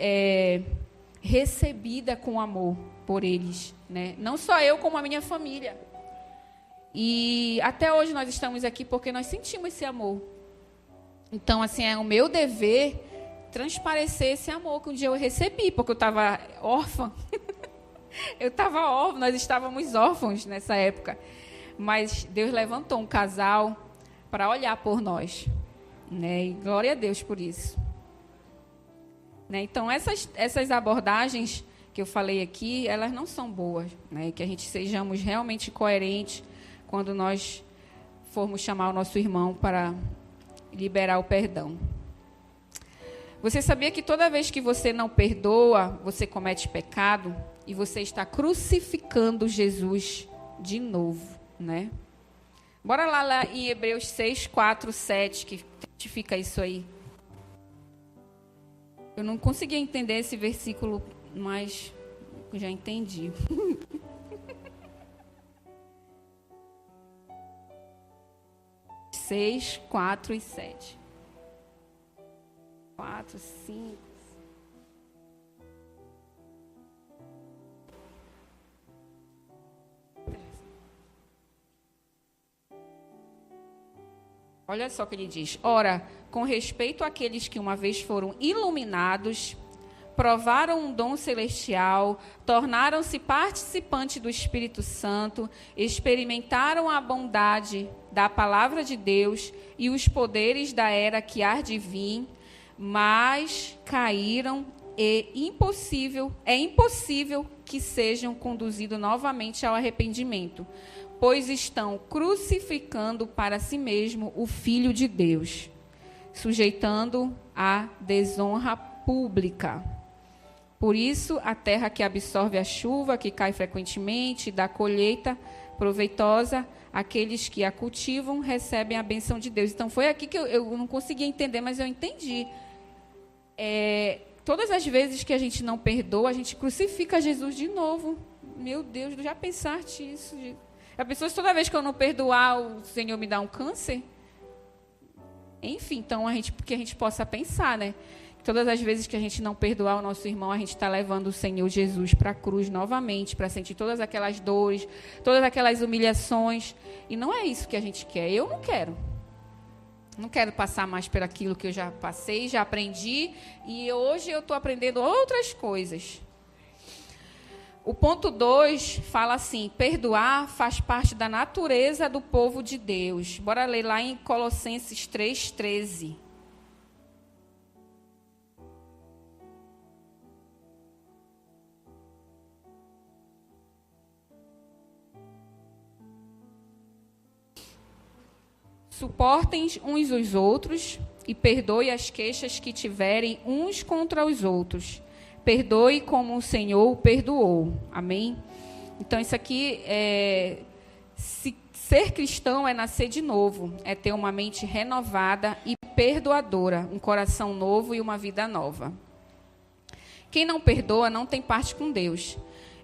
recebida com amor por eles, né? Não só eu, como a minha família. E até hoje nós estamos aqui porque nós sentimos esse amor. Então, assim, é o meu dever transparecer esse amor que um dia eu recebi, porque eu estava órfã. Eu estava órfã, nós estávamos órfãos nessa época. Mas Deus levantou um casal para olhar por nós, né? E glória a Deus por isso. Né? Então, essas abordagens que eu falei aqui, elas não são boas, né? Que a gente sejamos realmente coerentes quando nós formos chamar o nosso irmão para liberar o perdão. Você sabia que toda vez que você não perdoa, você comete pecado e você está crucificando Jesus de novo, né? Bora lá em Hebreus 6, 4, 7, que testifica isso aí. Eu não conseguia entender esse versículo, mas eu já entendi. 6, 4 e 7. 4, 5. Olha só o que ele diz. Ora, com respeito àqueles que uma vez foram iluminados, provaram um dom celestial, tornaram-se participantes do Espírito Santo, experimentaram a bondade da palavra de Deus e os poderes da era que há de vir, mas caíram e é impossível que sejam conduzidos novamente ao arrependimento, pois estão crucificando para si mesmo o Filho de Deus, sujeitando à desonra pública. Por isso, a terra que absorve a chuva, que cai frequentemente, dá colheita proveitosa, aqueles que a cultivam recebem a bênção de Deus. Então, foi aqui que eu não conseguia entender, mas eu entendi. Todas as vezes que a gente não perdoa, a gente crucifica Jesus de novo. Meu Deus, já pensaste isso? A pessoa, se toda vez que eu não perdoar, o Senhor me dá um câncer? Enfim, então, que a gente possa pensar, né? Todas as vezes que a gente não perdoar o nosso irmão, a gente está levando o Senhor Jesus para a cruz novamente, para sentir todas aquelas dores, todas aquelas humilhações. E não é isso que a gente quer. Eu não quero. Não quero passar mais por aquilo que eu já passei, já aprendi. E hoje eu estou aprendendo outras coisas. O ponto 2 fala assim: perdoar faz parte da natureza do povo de Deus. Bora ler lá em Colossenses 3:13. Suportem uns os outros e perdoe as queixas que tiverem uns contra os outros. Perdoe como o Senhor o perdoou. Amém? Então, isso aqui ser cristão é nascer de novo, é ter uma mente renovada e perdoadora, um coração novo e uma vida nova. Quem não perdoa não tem parte com Deus.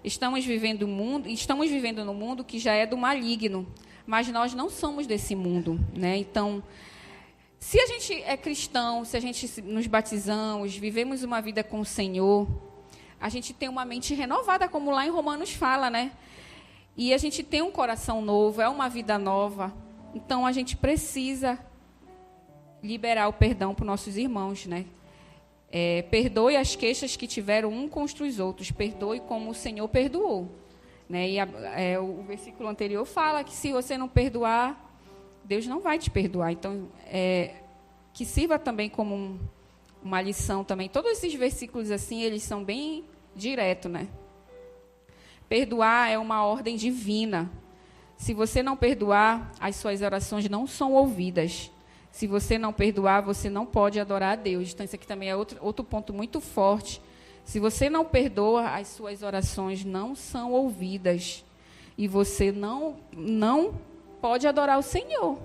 Estamos vivendo no mundo que já é do maligno, mas nós não somos desse mundo, né? Então, se a gente é cristão, se a gente nos batizamos, vivemos uma vida com o Senhor, a gente tem uma mente renovada, como lá em Romanos fala, né? E a gente tem um coração novo, é uma vida nova. Então, a gente precisa liberar o perdão para os nossos irmãos, né? Perdoe as queixas que tiveram um contra os outros. Perdoe como o Senhor perdoou. Né? E o versículo anterior fala que se você não perdoar, Deus não vai te perdoar. Então, que sirva também como uma lição também. Todos esses versículos assim, eles são bem diretos, né? Perdoar é uma ordem divina. Se você não perdoar, as suas orações não são ouvidas. Se você não perdoar, você não pode adorar a Deus. Então, isso aqui também é outro ponto muito forte. Se você não perdoa, as suas orações não são ouvidas. E você não pode adorar o Senhor.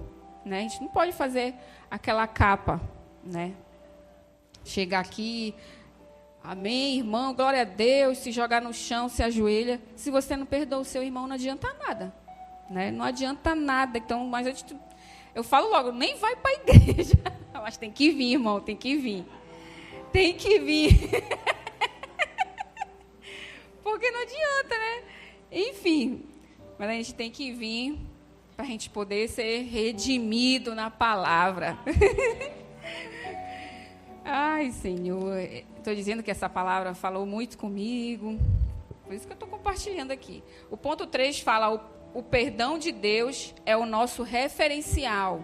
Né? A gente não pode fazer aquela capa. Né? Chegar aqui, amém, irmão, glória a Deus, se jogar no chão, se ajoelha. Se você não perdoa o seu irmão, não adianta nada. Né? Não adianta nada. Então, mas eu falo logo, nem vai para a igreja. Mas tem que vir, irmão, tem que vir. Tem que vir. Porque não adianta, né? Enfim, mas a gente tem que vir para a gente poder ser redimido na palavra. Ai, Senhor, estou dizendo que essa palavra falou muito comigo, por isso que eu estou compartilhando aqui. O ponto 3 fala, o perdão de Deus é o nosso referencial.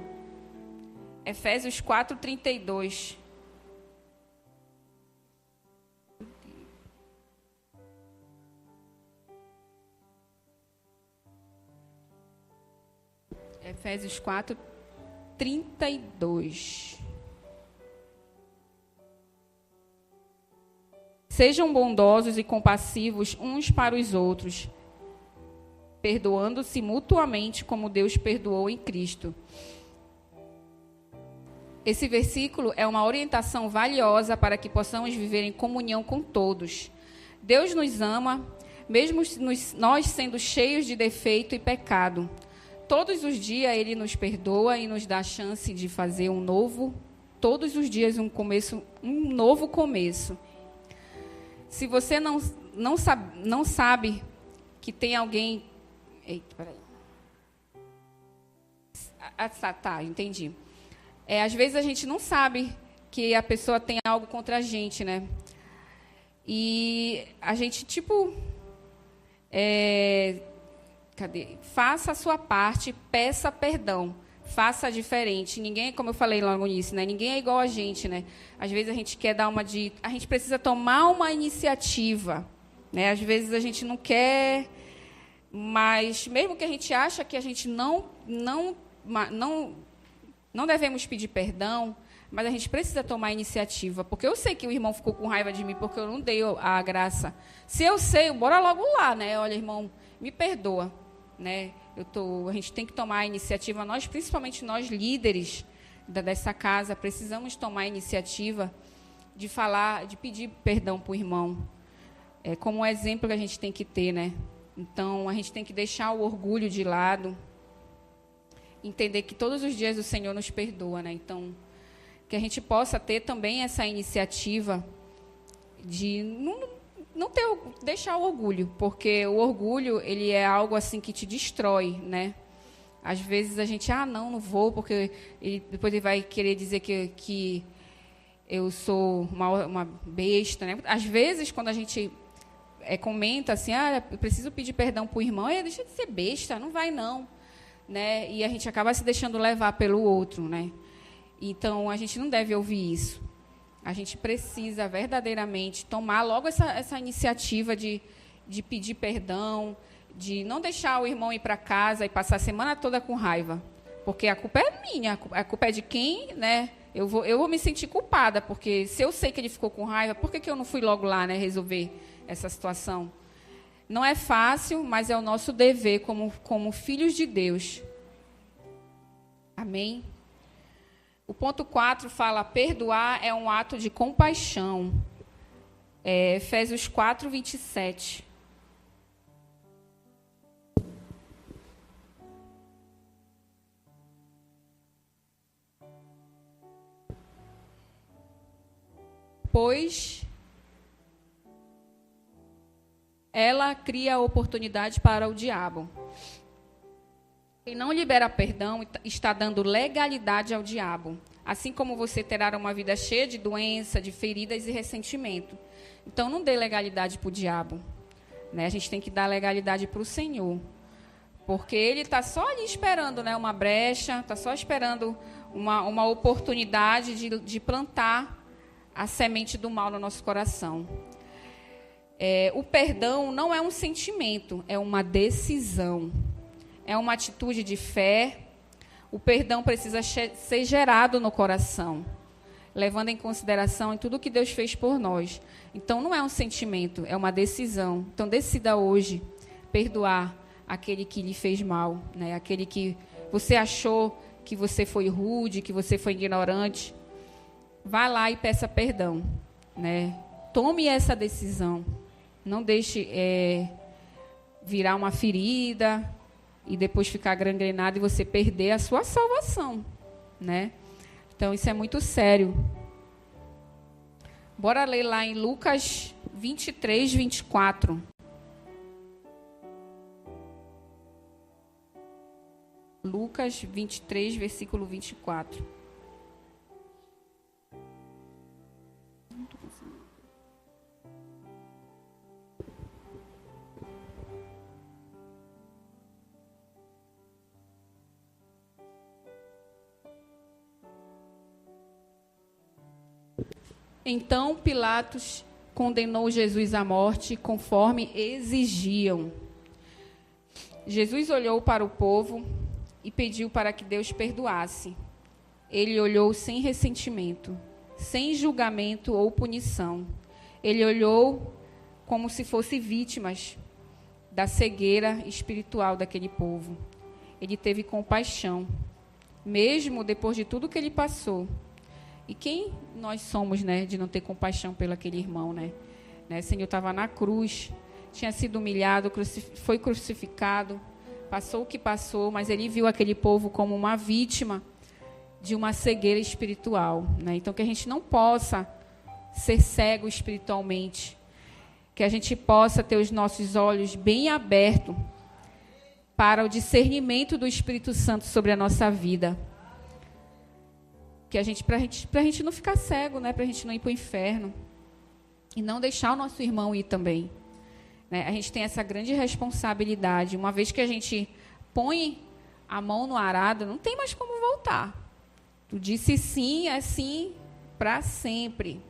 Efésios 4:32. Efésios 4:32. Sejam bondosos e compassivos uns para os outros, perdoando-se mutuamente como Deus perdoou em Cristo. Esse versículo é uma orientação valiosa para que possamos viver em comunhão com todos. Deus nos ama, mesmo nós sendo cheios de defeito e pecado. Todos os dias Ele nos perdoa e nos dá a chance de fazer todos os dias um novo começo. Se você não sabe que tem alguém... Eita, peraí. Tá, entendi. Às vezes a gente não sabe que a pessoa tem algo contra a gente, né? E a gente, faça a sua parte, peça perdão, faça diferente. Ninguém, como eu falei logo nisso, né? Ninguém é igual a gente, né? Às vezes a gente quer a gente precisa tomar uma iniciativa, né? Às vezes a gente não quer, mas mesmo que a gente acha que a gente não devemos pedir perdão, mas a gente precisa tomar a iniciativa, porque eu sei que o irmão ficou com raiva de mim porque eu não dei a graça. Se eu sei, bora logo lá, né? Olha, irmão, me perdoa. né? A gente tem que tomar a iniciativa, principalmente nós líderes dessa casa, precisamos tomar a iniciativa de falar, de pedir perdão para o irmão. É como um exemplo que a gente tem que ter, né? Então, a gente tem que deixar o orgulho de lado, entender que todos os dias o Senhor nos perdoa, né? Então, que a gente possa ter também essa iniciativa de deixar o orgulho, porque o orgulho, ele é algo assim que te destrói, né? Às vezes a gente, não vou, porque depois ele vai querer dizer que eu sou uma besta, né? Às vezes, quando a gente comenta assim, eu preciso pedir perdão para o irmão, deixa de ser besta, não vai não, né? E a gente acaba se deixando levar pelo outro, né? Então, a gente não deve ouvir isso. A gente precisa verdadeiramente tomar logo essa iniciativa de pedir perdão, de não deixar o irmão ir para casa e passar a semana toda com raiva, porque a culpa é minha, a culpa é de quem, né? Eu vou me sentir culpada, porque se eu sei que ele ficou com raiva, por que eu não fui logo lá, né, resolver essa situação? Não é fácil, mas é o nosso dever como filhos de Deus. Amém? O ponto 4 fala, perdoar é um ato de compaixão. Efésios 4, 27. Pois ela cria oportunidade para o diabo. Quem não libera perdão está dando legalidade ao diabo, assim como você terá uma vida cheia de doença, de feridas e ressentimento. Então, não dê legalidade para o diabo, né? A gente tem que dar legalidade para o Senhor, porque ele está só ali esperando, né, uma brecha, está só esperando uma oportunidade de plantar a semente do mal no nosso coração. O perdão não é um sentimento, é uma decisão. É uma atitude de fé. O perdão precisa ser gerado no coração, levando em consideração tudo que Deus fez por nós. Então, não é um sentimento, é uma decisão. Então, decida hoje perdoar aquele que lhe fez mal, né? Aquele que você achou que você foi rude, que você foi ignorante. Vá lá e peça perdão, né? Tome essa decisão. Não deixe virar uma ferida e depois ficar gangrenado e você perder a sua salvação, né? Então, isso é muito sério. Bora ler lá em Lucas 23, 24. Lucas 23, versículo 24. Então Pilatos condenou Jesus à morte conforme exigiam. Jesus olhou para o povo e pediu para que Deus perdoasse. Ele olhou sem ressentimento, sem julgamento ou punição. Ele olhou como se fossem vítimas da cegueira espiritual daquele povo. Ele teve compaixão, mesmo depois de tudo que ele passou. E quem nós somos, né, de não ter compaixão pelo aquele irmão, né? O Senhor estava na cruz, tinha sido humilhado, foi crucificado, passou o que passou, mas ele viu aquele povo como uma vítima de uma cegueira espiritual, né? Então, que a gente não possa ser cego espiritualmente, que a gente possa ter os nossos olhos bem abertos para o discernimento do Espírito Santo sobre a nossa vida. Que para a gente não ficar cego, né? Para a gente não ir para o inferno. E não deixar o nosso irmão ir também. Né? A gente tem essa grande responsabilidade. Uma vez que a gente põe a mão no arado, não tem mais como voltar. Tu disse sim, é sim para sempre.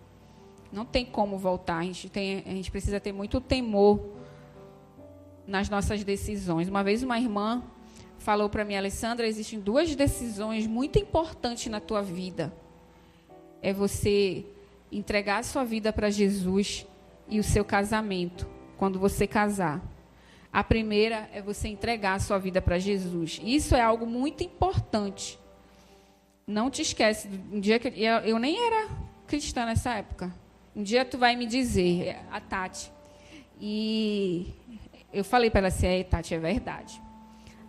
Não tem como voltar. A gente precisa ter muito temor nas nossas decisões. Uma vez uma irmã falou para mim, Alessandra, existem 2 decisões muito importantes na tua vida. É você entregar a sua vida para Jesus e o seu casamento, quando você casar. A primeira é você entregar a sua vida para Jesus. Isso é algo muito importante. Não te esquece, um dia que eu nem era cristã nessa época. Um dia tu vai me dizer, a Tati, e eu falei para ela assim, Tati, é verdade.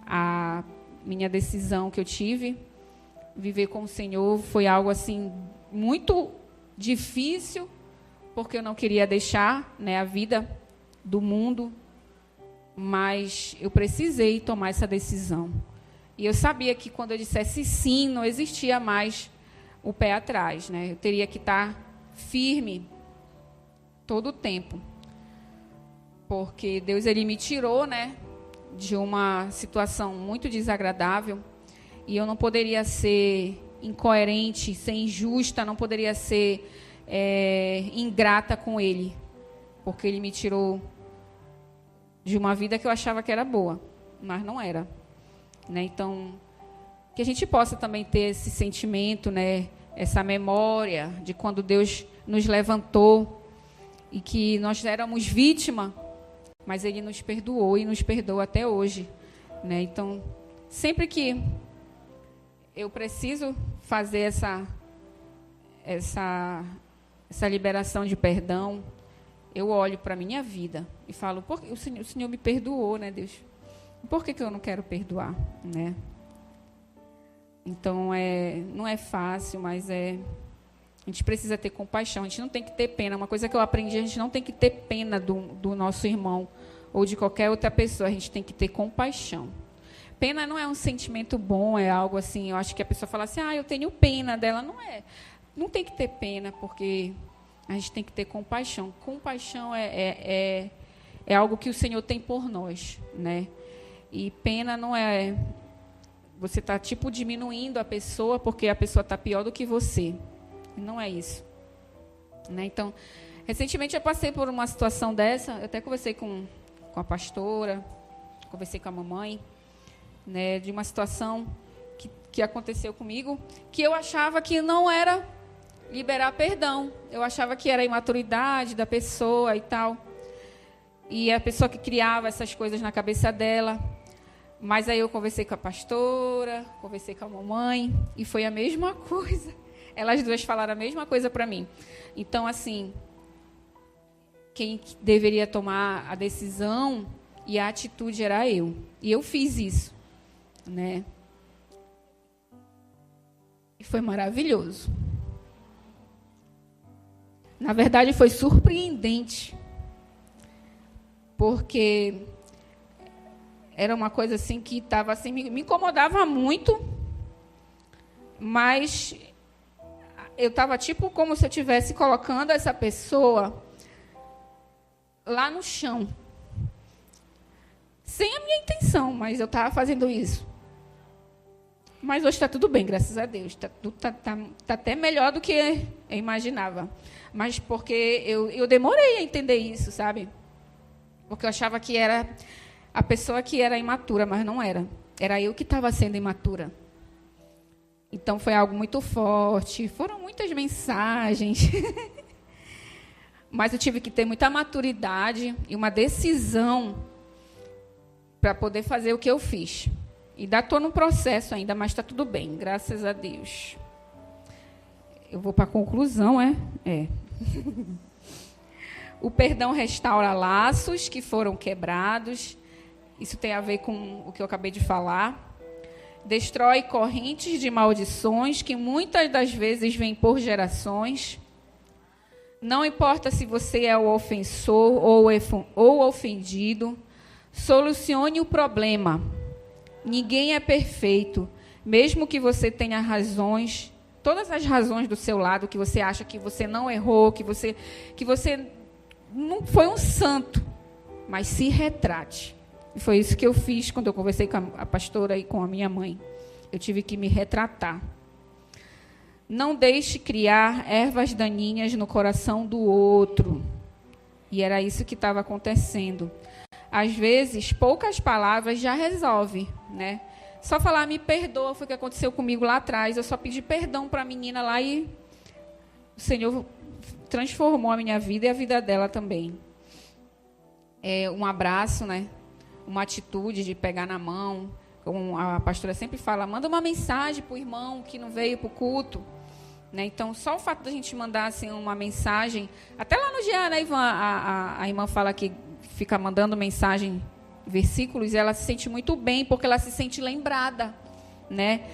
A minha decisão que eu tive, viver com o Senhor, foi algo assim muito difícil, porque eu não queria deixar, né, a vida do mundo, mas eu precisei tomar essa decisão. E eu sabia que quando eu dissesse sim, não existia mais o pé atrás, né? Eu teria que estar firme todo o tempo. Porque Deus, ele me tirou, né, de uma situação muito desagradável, e eu não poderia ser incoerente, ser injusta, não poderia ser ingrata com ele, porque ele me tirou de uma vida que eu achava que era boa, mas não era, né? Então, que a gente possa também ter esse sentimento, né, essa memória de quando Deus nos levantou e que nós éramos vítima, mas ele nos perdoou e nos perdoa até hoje, né? Então, sempre que eu preciso fazer essa liberação de perdão, eu olho para a minha vida e falo, o Senhor me perdoou, né, Deus? Por que eu não quero perdoar, né? Então, não é fácil, mas a gente precisa ter compaixão, a gente não tem que ter pena. Uma coisa que eu aprendi, a gente não tem que ter pena do nosso irmão ou de qualquer outra pessoa, a gente tem que ter compaixão. Pena não é um sentimento bom, é algo assim, eu acho que a pessoa fala assim, eu tenho pena dela. Não é. Não tem que ter pena, porque a gente tem que ter compaixão. Compaixão é algo que o Senhor tem por nós, né? E pena não é... Você está, tipo, diminuindo a pessoa porque a pessoa está pior do que você. Não é isso, né? Então, recentemente eu passei por uma situação dessa, eu até conversei com a pastora, conversei com a mamãe, né, de uma situação que aconteceu comigo, que eu achava que não era liberar perdão, eu achava que era a imaturidade da pessoa e tal, e a pessoa que criava essas coisas na cabeça dela. Mas aí eu conversei com a pastora, conversei com a mamãe, e foi a mesma coisa. Elas duas falaram a mesma coisa para mim. Então, assim, quem deveria tomar a decisão e a atitude era eu. E eu fiz isso, né? E foi maravilhoso. Na verdade, foi surpreendente. Porque era uma coisa assim que estava assim, me incomodava muito, mas eu estava tipo como se eu estivesse colocando essa pessoa lá no chão. Sem a minha intenção, mas eu estava fazendo isso. Mas hoje está tudo bem, graças a Deus. Tá até melhor do que eu imaginava. Mas porque eu demorei a entender isso, sabe? Porque eu achava que era a pessoa que era imatura, mas não era. Era eu que estava sendo imatura. Então, foi algo muito forte. Foram muitas mensagens. Mas eu tive que ter muita maturidade e uma decisão para poder fazer o que eu fiz. E ainda estou no processo ainda, mas está tudo bem, graças a Deus. Eu vou para a conclusão, É. O perdão restaura laços que foram quebrados. Isso tem a ver com o que eu acabei de falar. Destrói correntes de maldições que muitas das vezes vêm por gerações. Não importa se você é o ofensor ou ofendido, solucione o problema. Ninguém é perfeito, mesmo que você tenha razões, todas as razões do seu lado, que você acha que você não errou, que você não foi um santo, mas se retrate. E foi isso que eu fiz quando eu conversei com a pastora e com a minha mãe. Eu tive que me retratar. Não deixe criar ervas daninhas no coração do outro. E era isso que estava acontecendo. Às vezes, poucas palavras já resolve, né? Só falar, me perdoa, foi o que aconteceu comigo lá atrás. Eu só pedi perdão para a menina lá e o Senhor transformou a minha vida e a vida dela também. Um abraço, né? uma atitude de pegar na mão. Como a pastora sempre fala, manda uma mensagem para o irmão que não veio para o culto. Né? Então, só o fato da gente mandar assim, uma mensagem, até lá no GA, né, Ivan, a irmã fala que fica mandando mensagem, versículos, e ela se sente muito bem, porque ela se sente lembrada, né?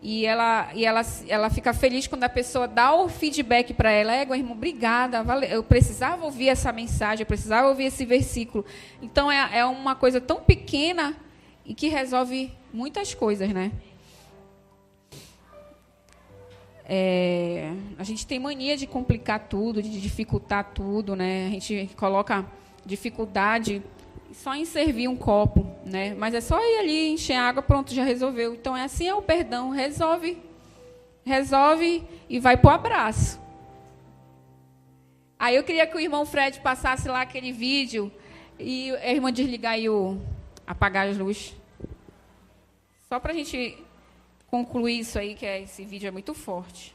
E ela fica feliz quando a pessoa dá o feedback para ela. Irmão, obrigada, eu precisava ouvir essa mensagem, eu precisava ouvir esse versículo. Então, é uma coisa tão pequena e que resolve muitas coisas, né? A gente tem mania de complicar tudo, de dificultar tudo, né? A gente coloca dificuldade só em servir um copo, né? Mas é só ir ali, encher água, pronto, já resolveu. Então, assim é o perdão, resolve e vai pro abraço. Aí eu queria que o irmão Fred passasse lá aquele vídeo e a irmã desligar e apagar as luzes. Só para a gente concluir isso aí, que esse vídeo é muito forte.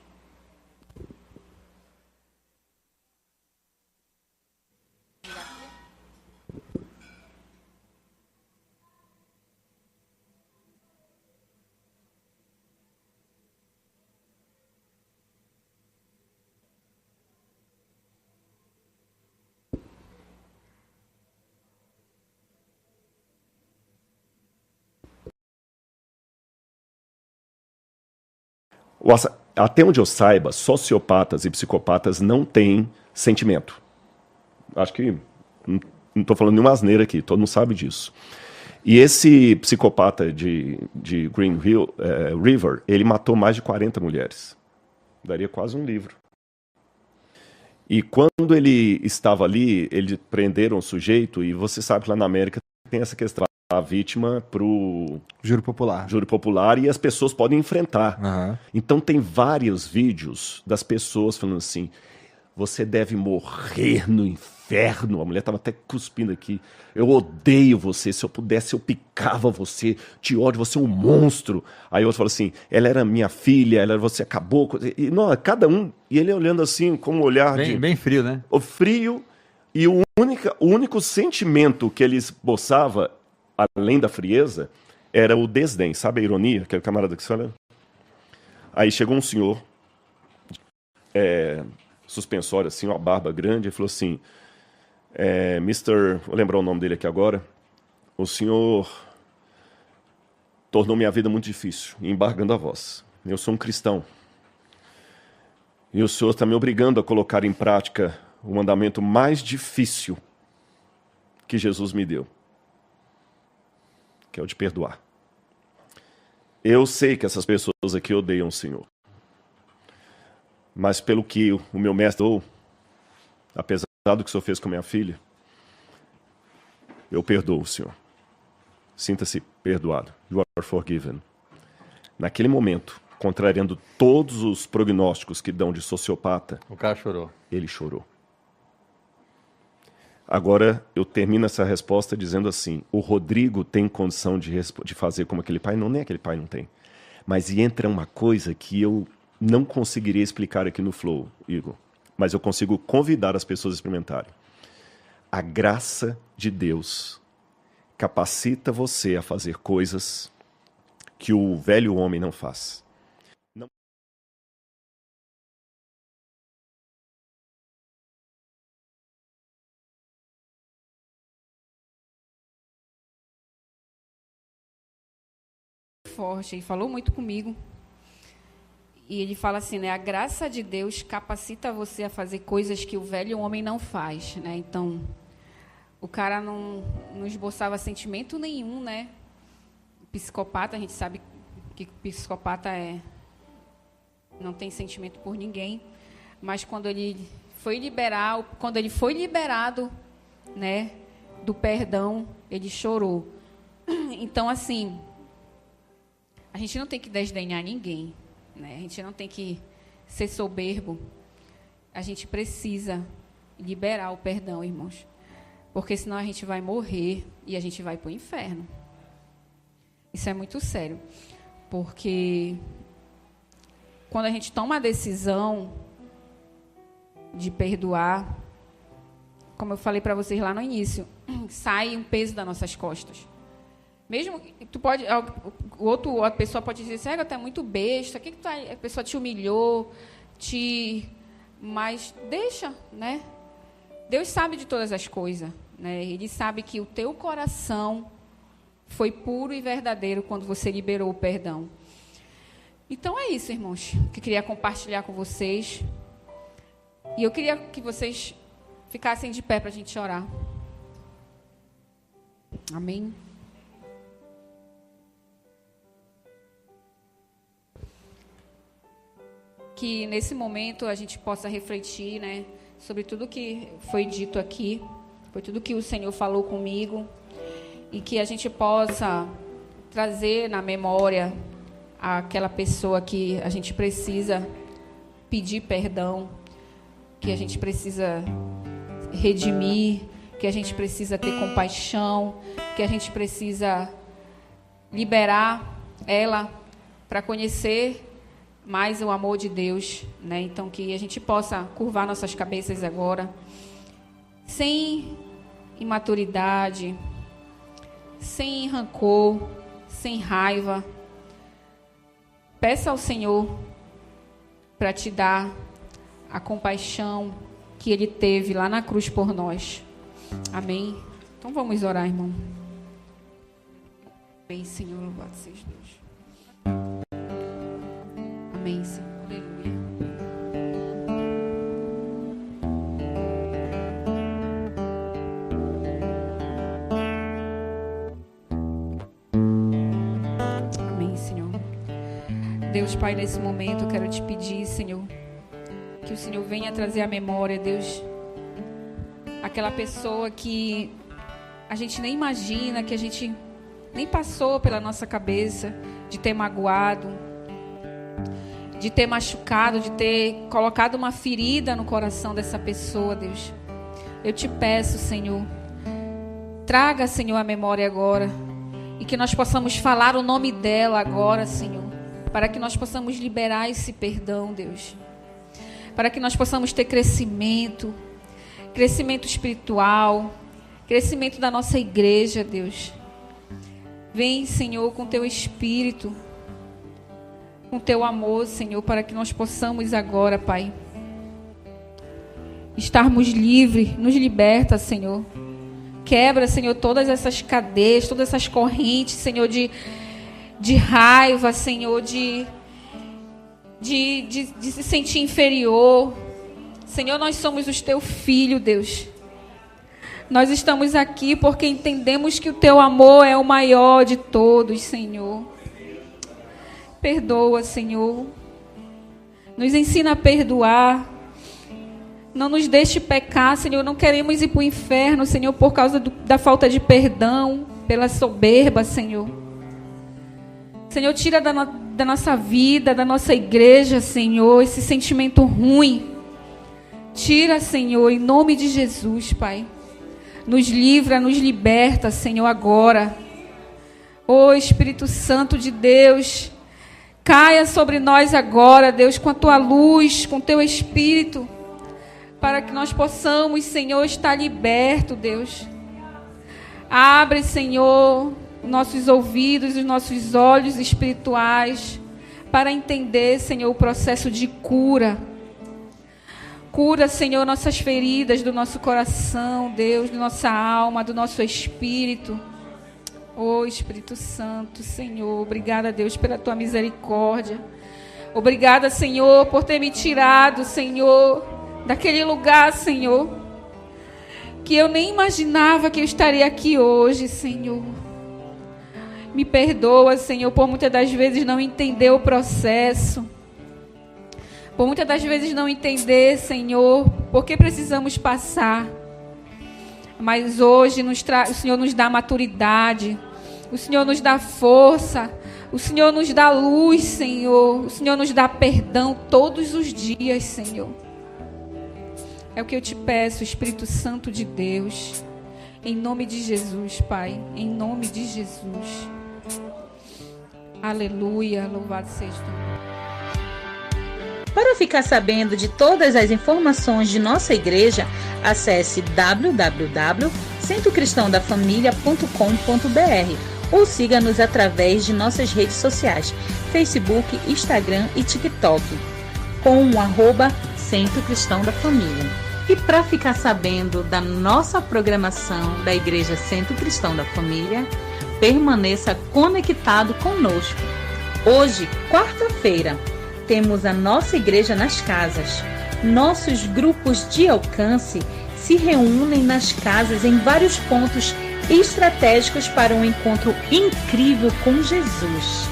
Até onde eu saiba, sociopatas e psicopatas não têm sentimento. Acho que não estou falando nenhuma asneira aqui, todo mundo sabe disso. E esse psicopata de Green River, ele matou mais de 40 mulheres. Daria quase um livro. E quando ele estava ali, eles prenderam o sujeito, e você sabe que lá na América tem essa questão. A vítima para o júri popular e as pessoas podem enfrentar. Uhum. Então tem vários vídeos das pessoas falando assim, você deve morrer no inferno. A mulher estava até cuspindo aqui. Eu odeio você, se eu pudesse eu picava você, te ódio, você é um monstro. Aí outro fala assim, ela era minha filha, você acabou. E não, cada um, e ele olhando assim com um olhar bem frio, né? O frio, e o único sentimento que ele esboçava, além da frieza, era o desdém. Sabe a ironia? Aquele camarada que você fala? Aí chegou um senhor, suspensório, assim, uma barba grande, e falou assim, vou lembrar o nome dele aqui agora, o senhor tornou minha vida muito difícil, embargando a voz. Eu sou um cristão. E o senhor está me obrigando a colocar em prática o mandamento mais difícil que Jesus me deu, que é o de perdoar. Eu sei que essas pessoas aqui odeiam o Senhor. Mas pelo que o meu mestre falou, apesar do que o Senhor fez com a minha filha, eu perdoo o Senhor. Sinta-se perdoado. You are forgiven. Naquele momento, contrariando todos os prognósticos que dão de sociopata, o cara chorou. Ele chorou. Agora, eu termino essa resposta dizendo assim, o Rodrigo tem condição de fazer como aquele pai? Não, nem aquele pai não tem. Mas entra uma coisa que eu não conseguiria explicar aqui no Flow, Igor. Mas eu consigo convidar as pessoas a experimentarem. A graça de Deus capacita você a fazer coisas que o velho homem não faz. Forte, ele falou muito comigo. E ele fala assim, né? A graça de Deus capacita você a fazer coisas que o velho homem não faz, né? Então, o cara não esboçava sentimento nenhum, né? Psicopata, a gente sabe que psicopata não tem sentimento por ninguém. Mas quando ele foi liberado, né? Do perdão, ele chorou. Então, assim, a gente não tem que desdenhar ninguém, né? A gente não tem que ser soberbo. A gente precisa liberar o perdão, irmãos. Porque senão a gente vai morrer e a gente vai para o inferno. Isso é muito sério. Porque quando a gente toma a decisão de perdoar, como eu falei para vocês lá no início, sai um peso das nossas costas. Mesmo tu pode, a pessoa pode dizer, Cega, tu é muito besta, a pessoa te humilhou, mas deixa, né? Deus sabe de todas as coisas, né? Ele sabe que o teu coração foi puro e verdadeiro quando você liberou o perdão. Então é isso, irmãos, que eu queria compartilhar com vocês. E eu queria que vocês ficassem de pé para a gente orar. Amém. Que nesse momento a gente possa refletir, né, sobre tudo que foi dito aqui, foi tudo que o Senhor falou comigo, e que a gente possa trazer na memória aquela pessoa que a gente precisa pedir perdão, que a gente precisa redimir, que a gente precisa ter compaixão, que a gente precisa liberar ela para conhecer mais o amor de Deus, né? Então, que a gente possa curvar nossas cabeças agora, sem imaturidade, sem rancor, sem raiva. Peça ao Senhor para te dar a compaixão que Ele teve lá na cruz por nós. Amém? Então vamos orar, irmão. Bem, Senhor, louvado seja Deus. Amém, Senhor. Aleluia. Amém, Senhor. Deus, Pai, nesse momento eu quero te pedir, Senhor, que o Senhor venha trazer à memória, Deus, aquela pessoa que a gente nem imagina, que a gente nem passou pela nossa cabeça de ter magoado, de ter machucado, de ter colocado uma ferida no coração dessa pessoa, Deus. Eu te peço, Senhor, traga, Senhor, a memória agora, e que nós possamos falar o nome dela agora, Senhor, para que nós possamos liberar esse perdão, Deus, para que nós possamos ter crescimento espiritual, crescimento da nossa igreja, Deus. Vem, Senhor, com teu Espírito, com teu amor, Senhor, para que nós possamos agora, Pai, estarmos livres, nos liberta, Senhor. Quebra, Senhor, todas essas cadeias, todas essas correntes, Senhor, de raiva, Senhor, de se sentir inferior. Senhor, nós somos os teu filho, Deus. Nós estamos aqui porque entendemos que o teu amor é o maior de todos, Senhor. Perdoa, Senhor. Nos ensina a perdoar. Não nos deixe pecar, Senhor. Não queremos ir para o inferno, Senhor, por causa da falta de perdão, pela soberba, Senhor. Senhor, tira da nossa vida, da nossa igreja, Senhor, esse sentimento ruim. Tira, Senhor, em nome de Jesus, Pai. Nos livra, nos liberta, Senhor, agora. Ô Espírito Santo de Deus, caia sobre nós agora, Deus, com a tua luz, com o teu Espírito, para que nós possamos, Senhor, estar liberto, Deus. Abre, Senhor, nossos ouvidos, os nossos olhos espirituais, para entender, Senhor, o processo de cura. Cura, Senhor, nossas feridas do nosso coração, Deus, da nossa alma, do nosso espírito. Ô Espírito Santo, Senhor, obrigada, Deus, pela tua misericórdia. Obrigada, Senhor, por ter me tirado, Senhor, daquele lugar, Senhor, que eu nem imaginava que eu estaria aqui hoje, Senhor. Me perdoa, Senhor, por muitas das vezes não entender o processo. Por muitas das vezes não entender, Senhor, por que precisamos passar. Mas hoje o Senhor nos dá maturidade, o Senhor nos dá força, o Senhor nos dá luz, Senhor. O Senhor nos dá perdão todos os dias, Senhor. É o que eu te peço, Espírito Santo de Deus. Em nome de Jesus, Pai. Em nome de Jesus. Aleluia. Louvado seja o nome. Para ficar sabendo de todas as informações de nossa igreja, acesse www.centrocristãodaFamilia.com. centrocristãodafamilia.com.br ou siga-nos através de nossas redes sociais, Facebook, Instagram e TikTok, com o @Centro Cristão da Família. E para ficar sabendo da nossa programação da Igreja Centro Cristão da Família, permaneça conectado conosco. Hoje, quarta-feira, temos a nossa igreja nas casas. Nossos grupos de alcance se reúnem nas casas em vários pontos estratégicos para um encontro incrível com Jesus.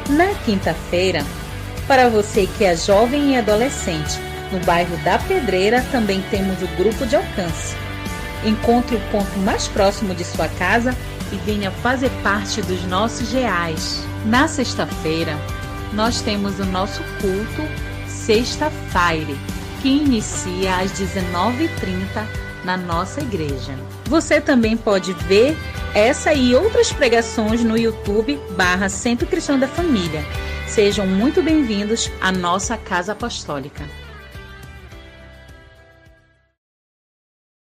Na quinta-feira, para você que é jovem e adolescente, no bairro da Pedreira também temos o grupo de alcance. Encontre o ponto mais próximo de sua casa e venha fazer parte dos nossos reais. Na sexta-feira, nós temos o nosso culto Sexta Fire, que inicia às 19h30 na nossa igreja. Você também pode ver essa e outras pregações no YouTube /Centro Cristão da Família. Sejam muito bem-vindos à nossa Casa Apostólica.